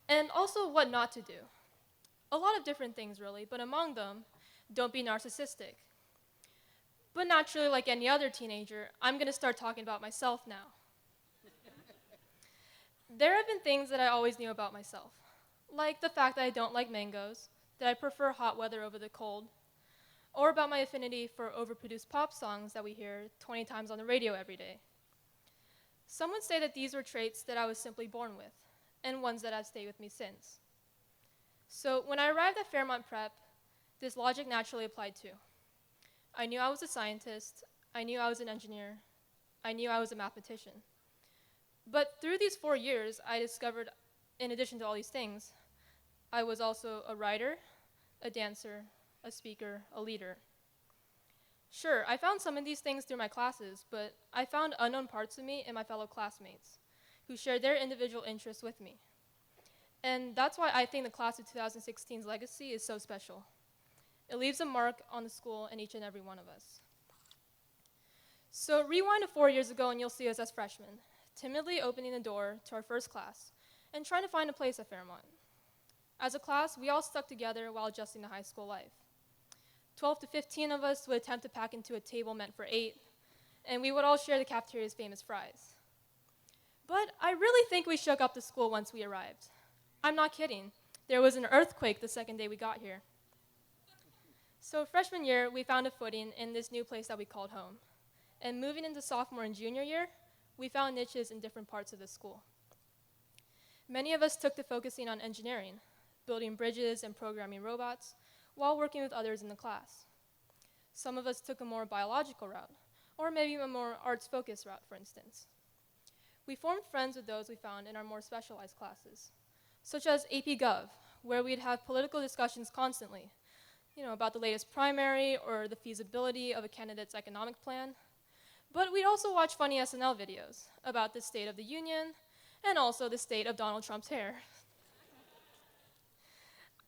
And also what not to do. A lot of different things really, but among them, don't be narcissistic. But naturally, like any other teenager, I'm gonna start talking about myself now. There have been things that I always knew about myself, like the fact that I don't like mangoes, that I prefer hot weather over the cold, or about my affinity for overproduced pop songs that we hear 20 times on the radio every day. Some would say that these were traits that I was simply born with, and ones that have stayed with me since. So when I arrived at Fairmont Prep, this logic naturally applied too. I knew I was a scientist, I knew I was an engineer, I knew I was a mathematician. But through these 4 years, I discovered, in addition to all these things, I was also a writer, a dancer, a speaker, a leader. Sure, I found some of these things through my classes, but I found unknown parts of me in my fellow classmates who shared their individual interests with me. And that's why I think the class of 2016's legacy is so special. It leaves a mark on the school and each and every one of us. So rewind to 4 years ago and you'll see us as freshmen, timidly opening the door to our first class and trying to find a place at Fairmont. As a class, we all stuck together while adjusting to high school life. 12 to 15 of us would attempt to pack into a table meant for 8, and we would all share the cafeteria's famous fries. But I really think we shook up the school once we arrived. I'm not kidding. There was an earthquake the second day we got here. So freshman year, we found a footing in this new place that we called home. And moving into sophomore and junior year, we found niches in different parts of the school. Many of us took to focusing on engineering, building bridges and programming robots, while working with others in the class. Some of us took a more biological route, or maybe a more arts-focused route, for instance. We formed friends with those we found in our more specialized classes, such as AP Gov, where we'd have political discussions constantly, about the latest primary or the feasibility of a candidate's economic plan. But we'd also watch funny SNL videos about the State of the Union and also the state of Donald Trump's hair.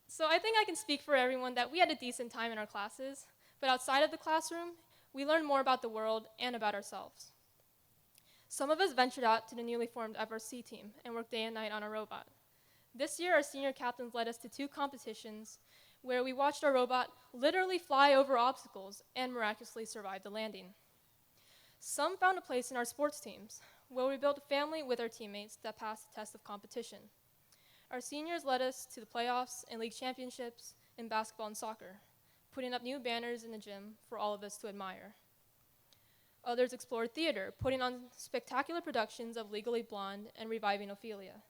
So I think I can speak for everyone that we had a decent time in our classes, but outside of the classroom, we learned more about the world and about ourselves. Some of us ventured out to the newly formed FRC team and worked day and night on our robot. This year, our senior captains led us to 2 competitions where we watched our robot literally fly over obstacles and miraculously survive the landing. Some found a place in our sports teams, where we built a family with our teammates that passed the test of competition. Our seniors led us to the playoffs and league championships in basketball and soccer, putting up new banners in the gym for all of us to admire. Others explored theater, putting on spectacular productions of Legally Blonde and reviving Ophelia,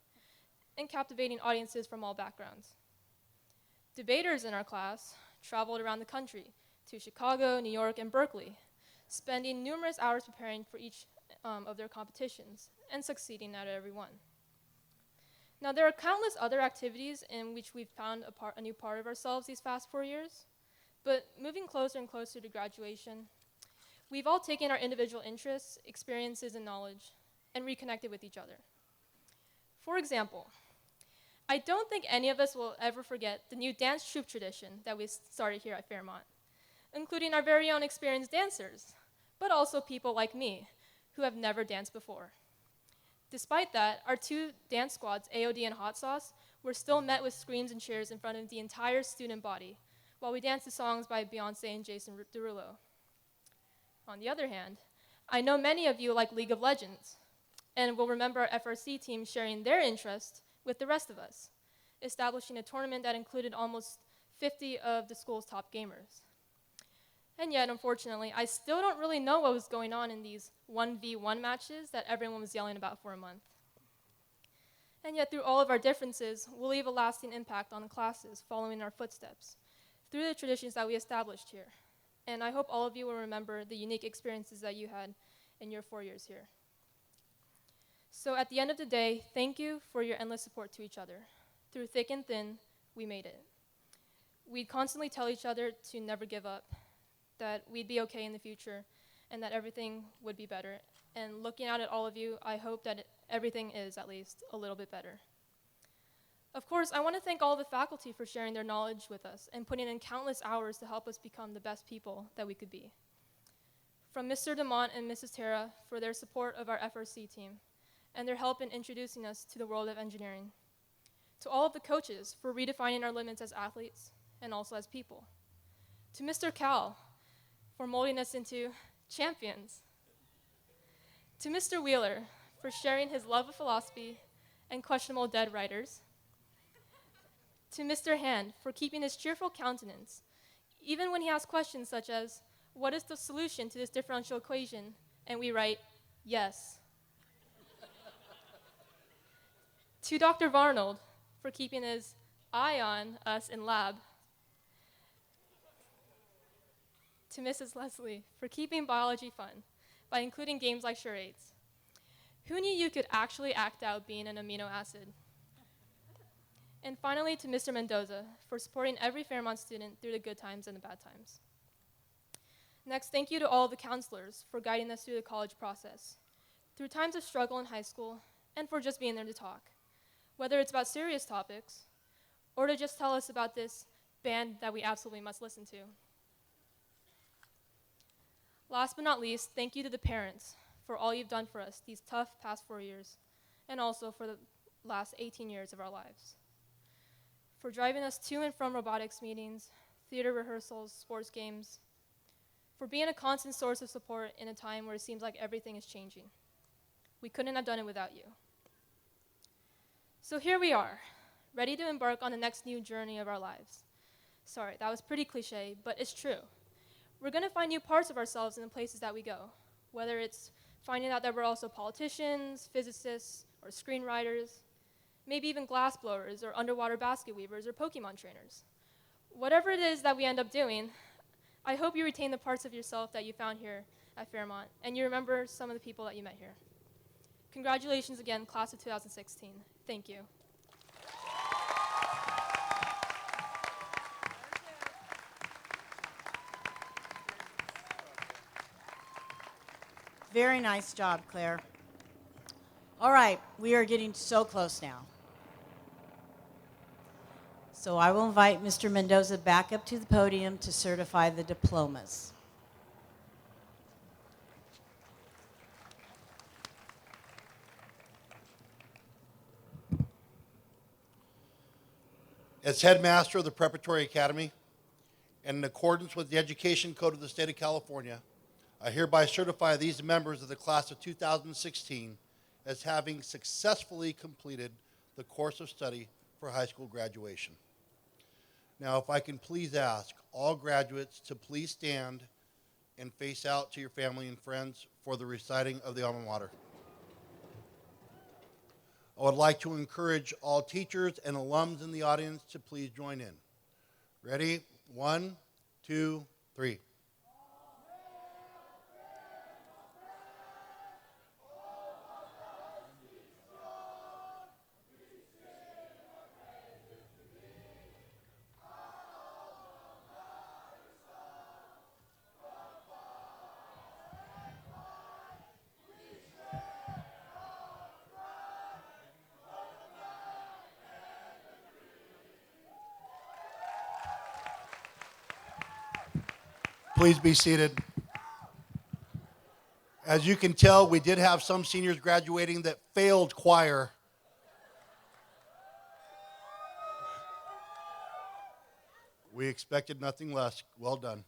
and captivating audiences from all backgrounds. Debaters in our class traveled around the country to Chicago, New York, and Berkeley, spending numerous hours preparing for each of their competitions and succeeding at every one. Now, there are countless other activities in which we've found a new part of ourselves these past 4 years, but moving closer and closer to graduation, we've all taken our individual interests, experiences, and knowledge and reconnected with each other. For example, I don't think any of us will ever forget the new dance troupe tradition that we started here at Fairmont, including our very own experienced dancers, but also people like me who have never danced before. Despite that, our 2 dance squads, AOD and Hot Sauce, were still met with screams and cheers in front of the entire student body while we danced to songs by Beyonce and Jason Derulo. On the other hand, I know many of you like League of Legends and will remember our FRC team sharing their interest with the rest of us, establishing a tournament that included almost 50 of the school's top gamers. And yet, unfortunately, I still don't really know what was going on in these 1v1 matches that everyone was yelling about for a month. And yet, through all of our differences, we'll leave a lasting impact on the classes following our footsteps through the traditions that we established here. And I hope all of you will remember the unique experiences that you had in your 4 years here. So at the end of the day, thank you for your endless support to each other. Through thick and thin, we made it. We'd constantly tell each other to never give up, that we'd be okay in the future, and that everything would be better. And looking out at all of you, I hope that everything is at least a little bit better. Of course, I want to thank all the faculty for sharing their knowledge with us and putting in countless hours to help us become the best people that we could be. From Mr. DeMont and Mrs. Terra for their support of our FRC team and their help in introducing us to the world of engineering. To all of the coaches for redefining our limits as athletes and also as people. To Mr. Cal for molding us into champions. To Mr. Wheeler for sharing his love of philosophy and questionable dead writers. To Mr. Hand for keeping his cheerful countenance, even when he asks questions such as, what is the solution to this differential equation? And we write, yes. To Dr. Varnold for keeping his eye on us in lab. To Mrs. Leslie for keeping biology fun by including games like charades. Who knew you could actually act out being an amino acid? And finally, to Mr. Mendoza for supporting every Fairmont student through the good times and the bad times. Next, thank you to all the counselors for guiding us through the college process, through times of struggle in high school, and for just being there to talk, whether it's about serious topics or to just tell us about this band that we absolutely must listen to. Last but not least, thank you to the parents for all you've done for us these tough past 4 years, and also for the last 18 years of our lives. For driving us to and from robotics meetings, theater rehearsals, sports games, for being a constant source of support in a time where it seems like everything is changing. We couldn't have done it without you. So here we are, ready to embark on the next new journey of our lives. Sorry, that was pretty cliche, but it's true. We're going to find new parts of ourselves in the places that we go, whether it's finding out that we're also politicians, physicists, or screenwriters, maybe even glassblowers or underwater basket weavers or Pokemon trainers. Whatever it is that we end up doing, I hope you retain the parts of yourself that you found here at Fairmont, and you remember some of the people that you met here. Congratulations again, class of 2016. Thank you. Very nice job, Claire. All right, we are getting so close now. So I will invite Mr. Mendoza back up to the podium to certify the diplomas. As headmaster of the Preparatory Academy, and in accordance with the Education Code of the State of California, I hereby certify these members of the class of 2016 as having successfully completed the course of study for high school graduation. Now, if I can please ask all graduates to please stand and face out to your family and friends for the reciting of the alma mater. I would like to encourage all teachers and alums in the audience to please join in. Ready? 1, 2, 3. Please be seated. As you can tell, we did have some seniors graduating that failed choir. We expected nothing less. Well done.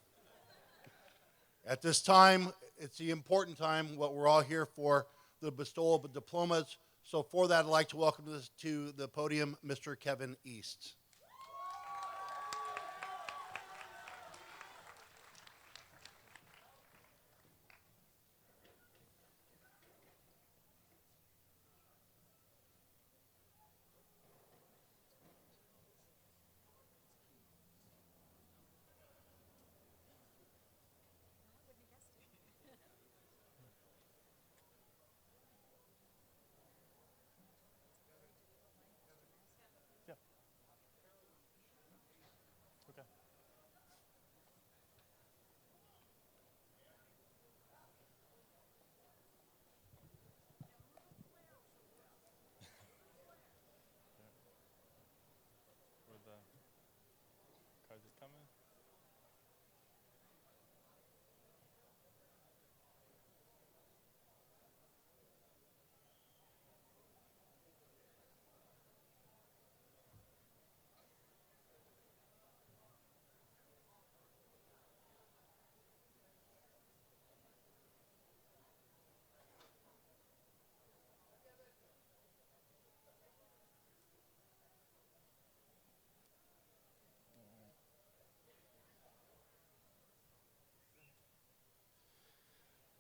At this time, it's the important time, what we're all here for, the bestowal of diplomas. So for that, I'd like to welcome to the podium Mr. Kevin East.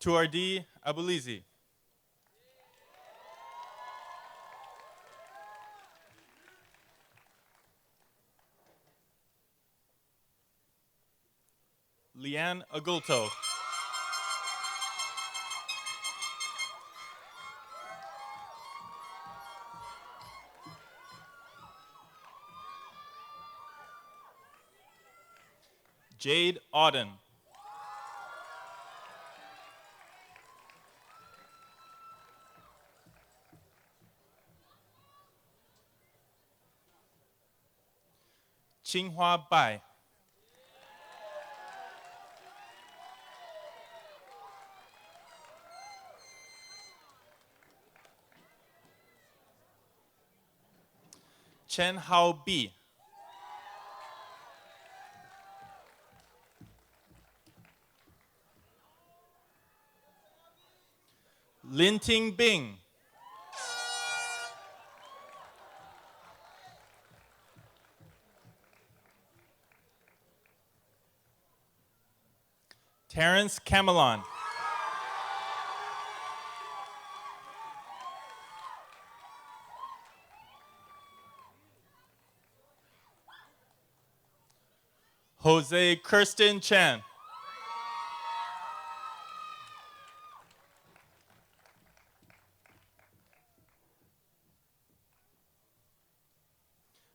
To our D. Abulizi. Leanne Agulto. Jade Auden. Qinghua Bai. Chen Hao Bi. Lin Ting Bing. Terrence Camelon. Jose Kirsten Chan.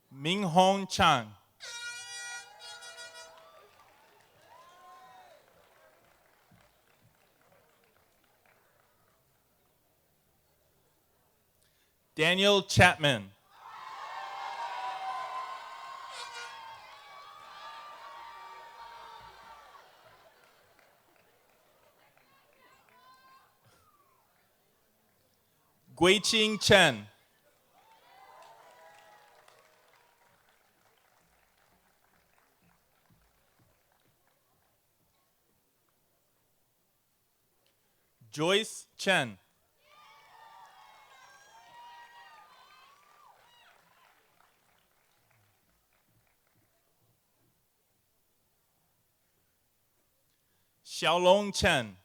Ming Hong Chan. Daniel Chapman. Guiqing Chen. Joyce Chen. Xiaolong Chen.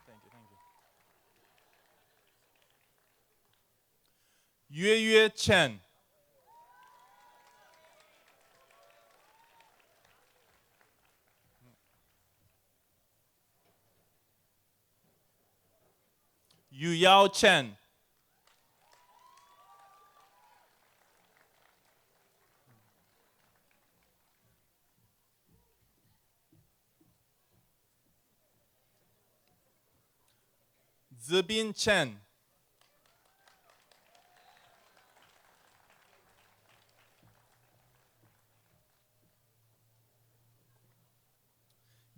Thank you. Yue Yue Chen. Yu Yao Chen. Zibin Chen.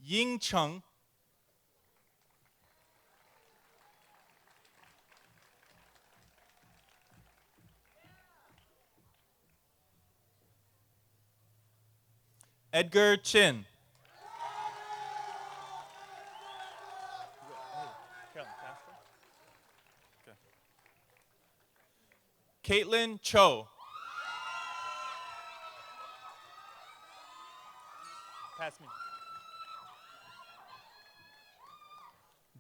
Ying Cheng. Edgar Chin. Caitlin Cho. Pass me.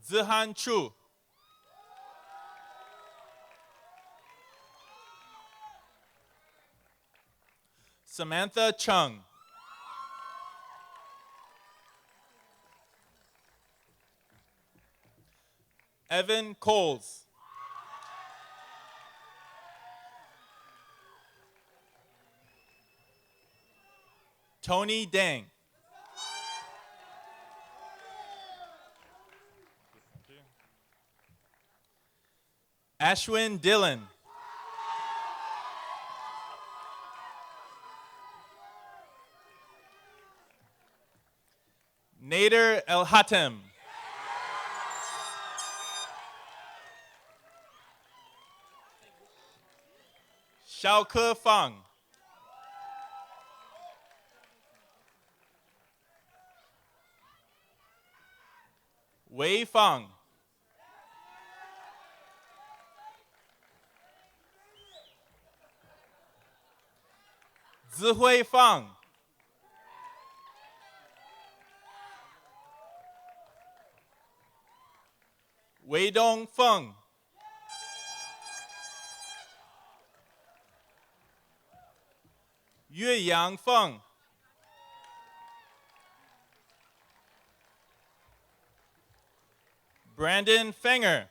Zihan Chu. Samantha Chung. Evan Coles. Tony Dang. Ashwin Dillon. Nader El Hatem. Xiaoke Fang. Wei Fang. Zihui Fang. Wei Dong Feng. Yue Yang Feng. Brandon Fenger.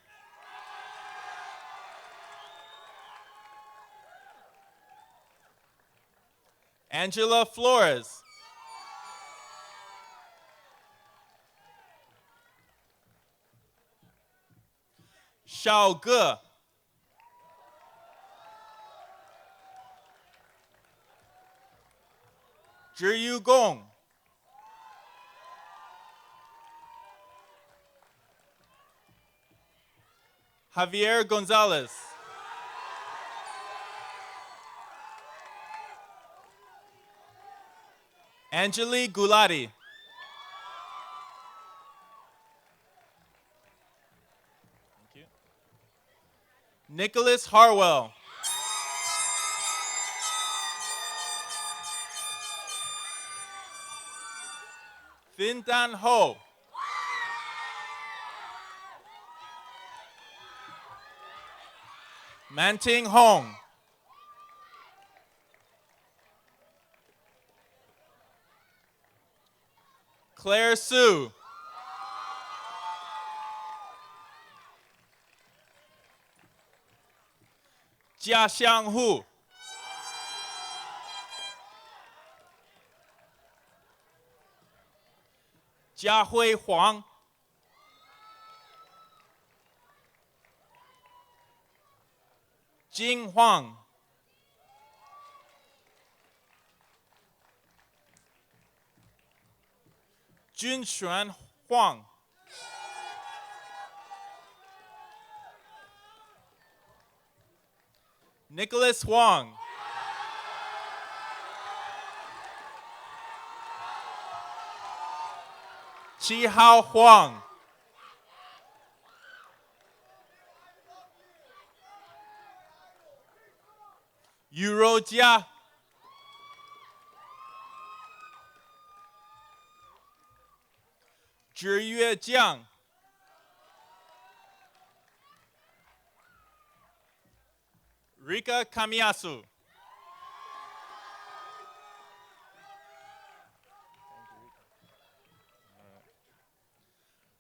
Angela Flores. Xiao Ge. Zhiyu Gong. Javier Gonzalez. Angeli Gulati. Thank you. Nicholas Harwell. Thin Dan Ho. Manting Hong. Claire Sue. Jia Xiang Hu. Jia Hui Huang. Jing Huang. Junshuan Huang. Nicholas Huang. Chi Hao Huang. Yuro Jia. Zhiyue Jiang. Rika Kamiyasu.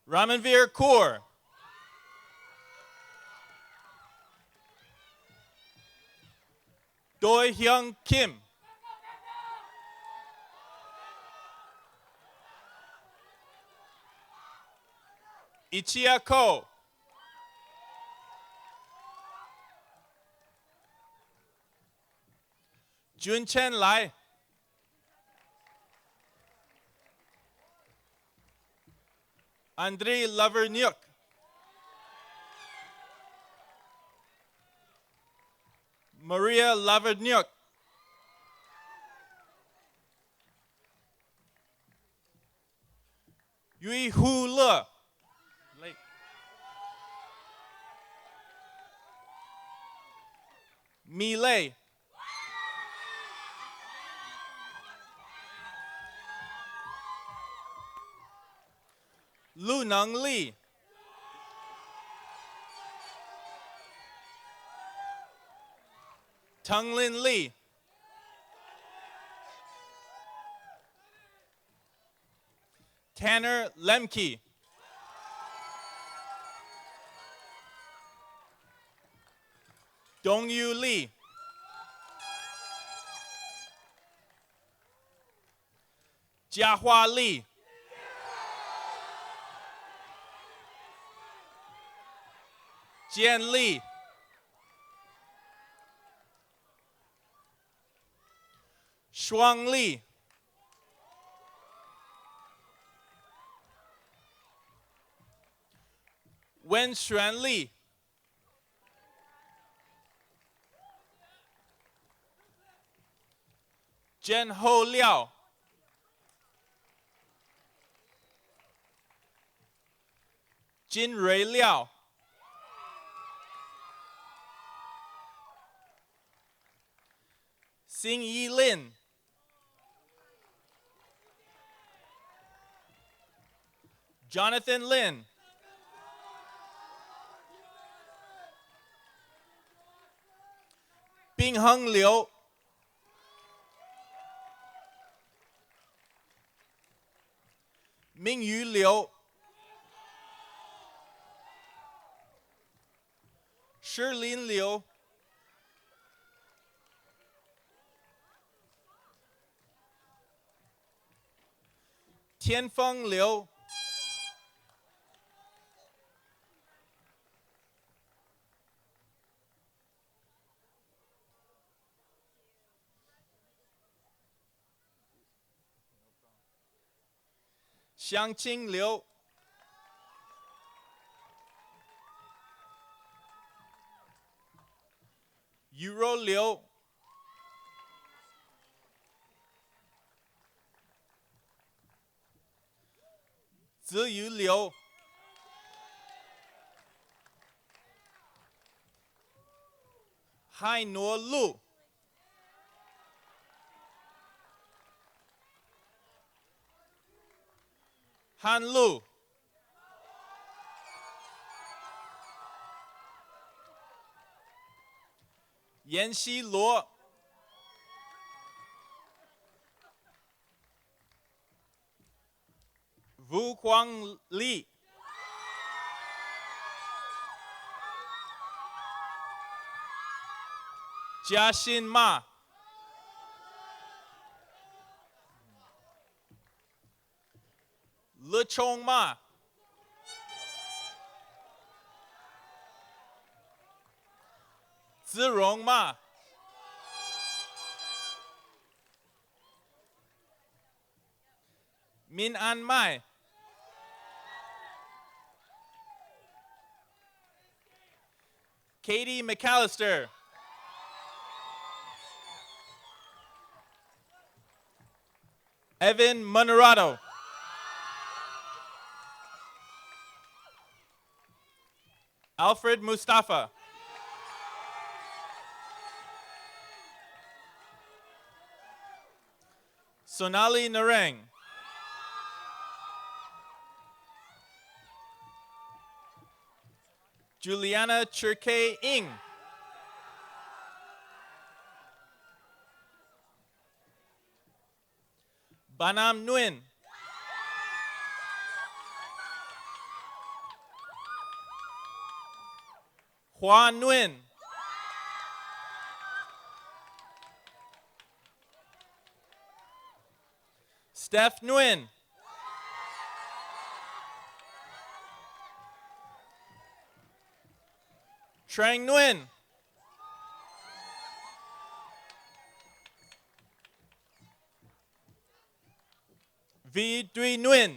Ramanveer Kaur. Doi Hyung Kim. Ichia Ko. Junchen Lai. Andrei Lavernyuk. Maria Lavernyuk. Yui Hu Le. Mi Lei. Lu Neng Li. Tung Lin Li. Tanner Lemke. Dongyu Li. Jiahua Li. Jian Li. Shuang Li. Wen Xuan Li. Jen Ho Liao. Jin Rui Liao. Xing Yi Lin. Jonathan Lin. Bing Heng Liu. Mingyu Liu. Shilin Liu. Tianfeng Liu. Xiangqing Liu. Yuro Liu. Ziyu Liu. Hai Nuo Lu. Han Lu. Yanxi Luo. Vu Quang Li, Jia Xin Ma, Le Chong Ma, Zirong Ma, Min An Mai, Katie McAllister, Evan Monerato, Alfred Mustafa, Sonali Narang, Juliana Chirke Ing, Banam Nguyen, Hua Nguyen, Steph Nguyen, Trang Nguyen, Vi Duy Nguyen,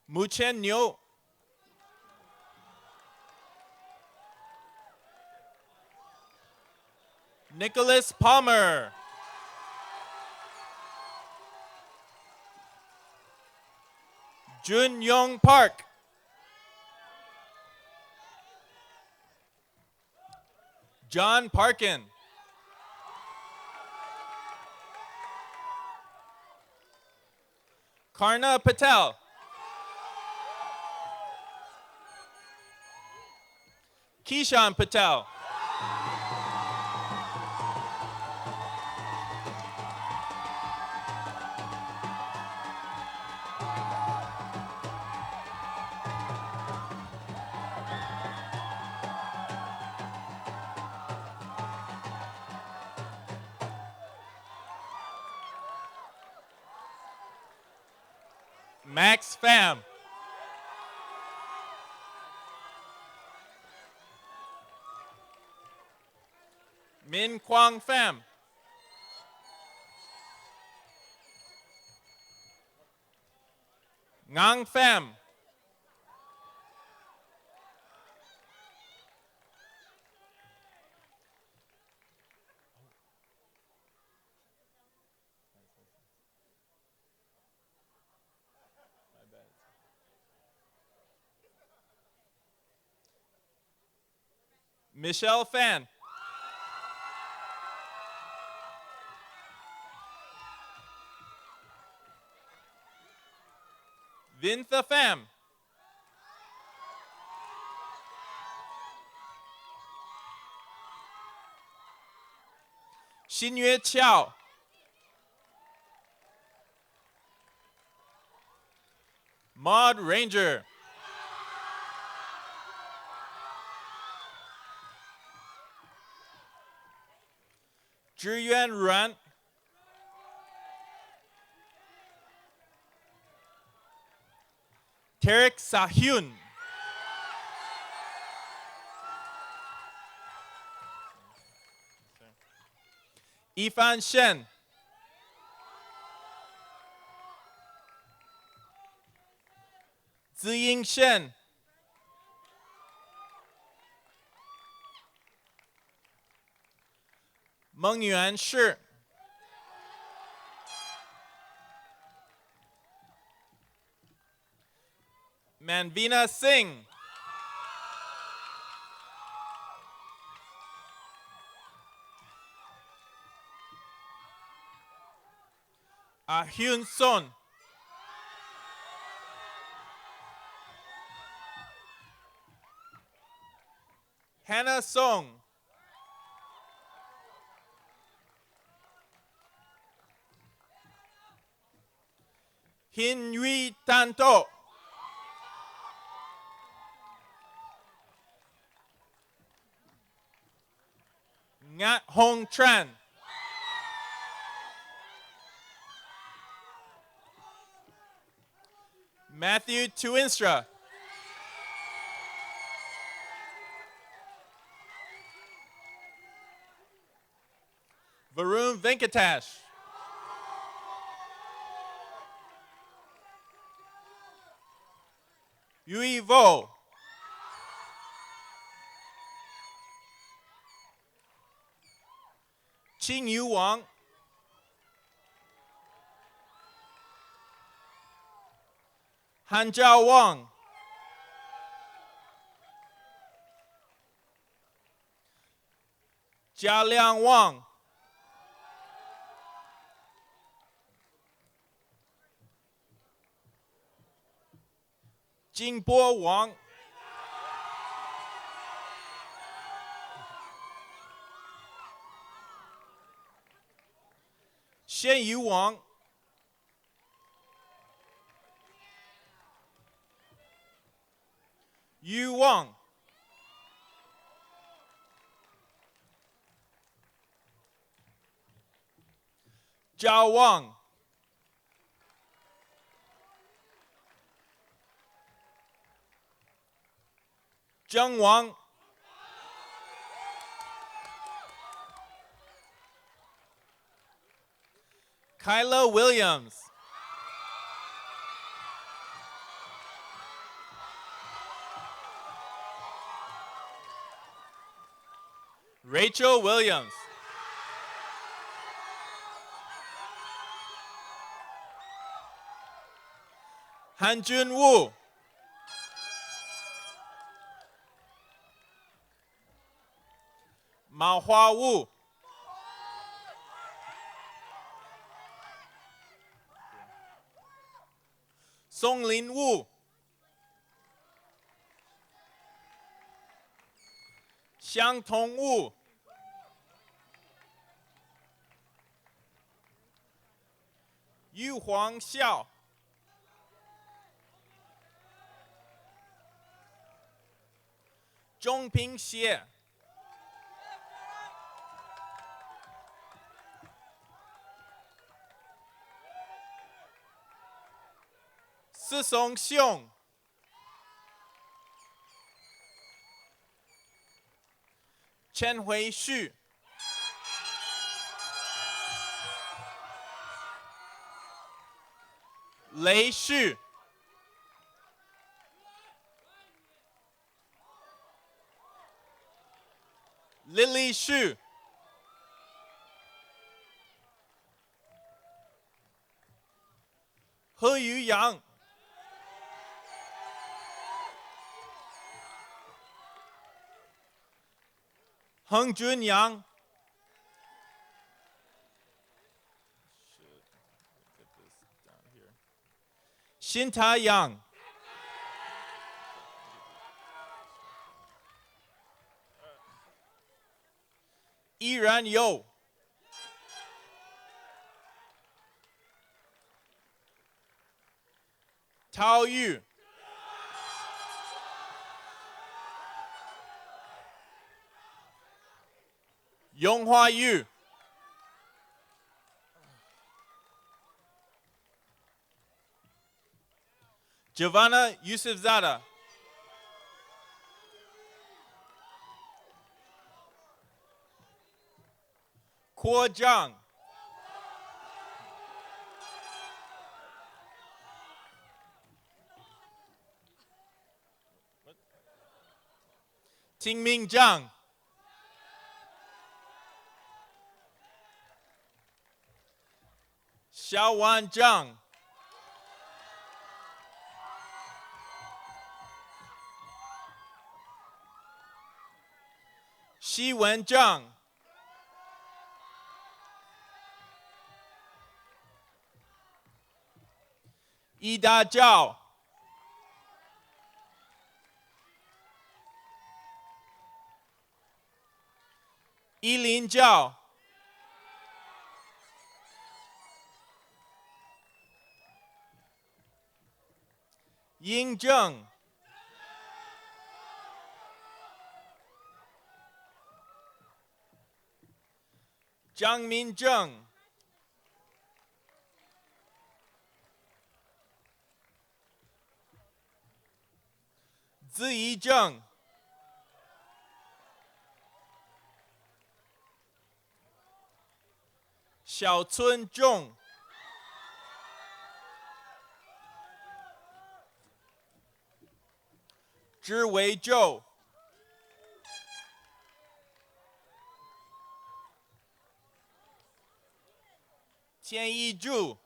Mu Chen Nyo, Nicholas Palmer, Jun Yong Park, John Parkin, Karna Patel, Kishan Patel, Max Pham, Min Quang Pham, Ngang Pham, Michelle Fan, Vintha Pham, Xinyue Qiao, Maud Ranger, Zhiyuan Ran, Tarek Sahyun, Ifan Shen, Ziying Shen, Mengyuan Shi, Manvina Singh, Hyun Son, Hannah Song, Hin Yui Tanto. Ngat Hong Tran. Matthew Tuinstra. Varun Venkatesh. Yui Vo. Qing Yu Wang. Han Zhao Wang. Jia Liang Wang. Jingbo Wang. Shen Yu Wang. Yu Wang. Zhao Wang. Zheng Wang. Kyla Williams. Rachel Williams. Hanjun Wu. Mao Hua Wu. Songlin Wu. Xiangtong Wu. Yu Huang Xiao. Zhongping Xie. Song Xiong. Chen Hui Xu. Lei Xu. Lily Xu. He Yu Yang. Heng Jun Yang. Xinta Yang. Yiran Yo. Tao Yu. Yonghua Yu. Giovanna Yusufzada. Kuo Zhang. Tingming Zhang. Xiaowan Zhang. Xiwen Zhang. Ida Zhao. Yilin Zhao. 英正，张明正，资怡正，小村仲，知维宙，天一柱，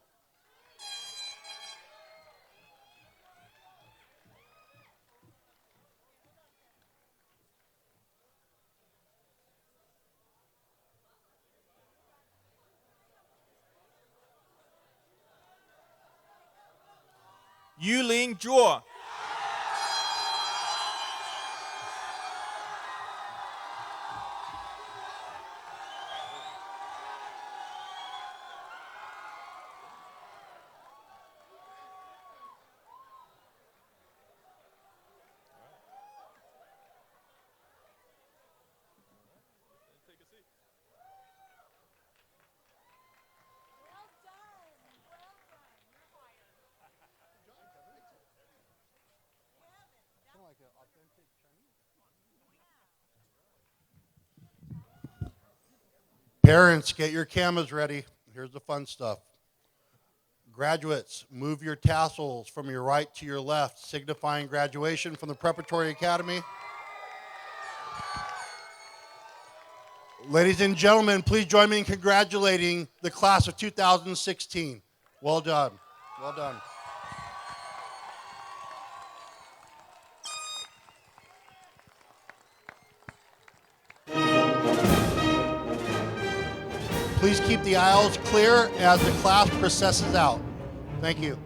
于林卓。Parents, get your cameras ready. Here's the fun stuff. Graduates, move your tassels from your right to your left, signifying graduation from the Preparatory Academy. Ladies and gentlemen, please join me in congratulating the class of 2016. Well done. Well done. Please keep the aisles clear as the class processes out. Thank you.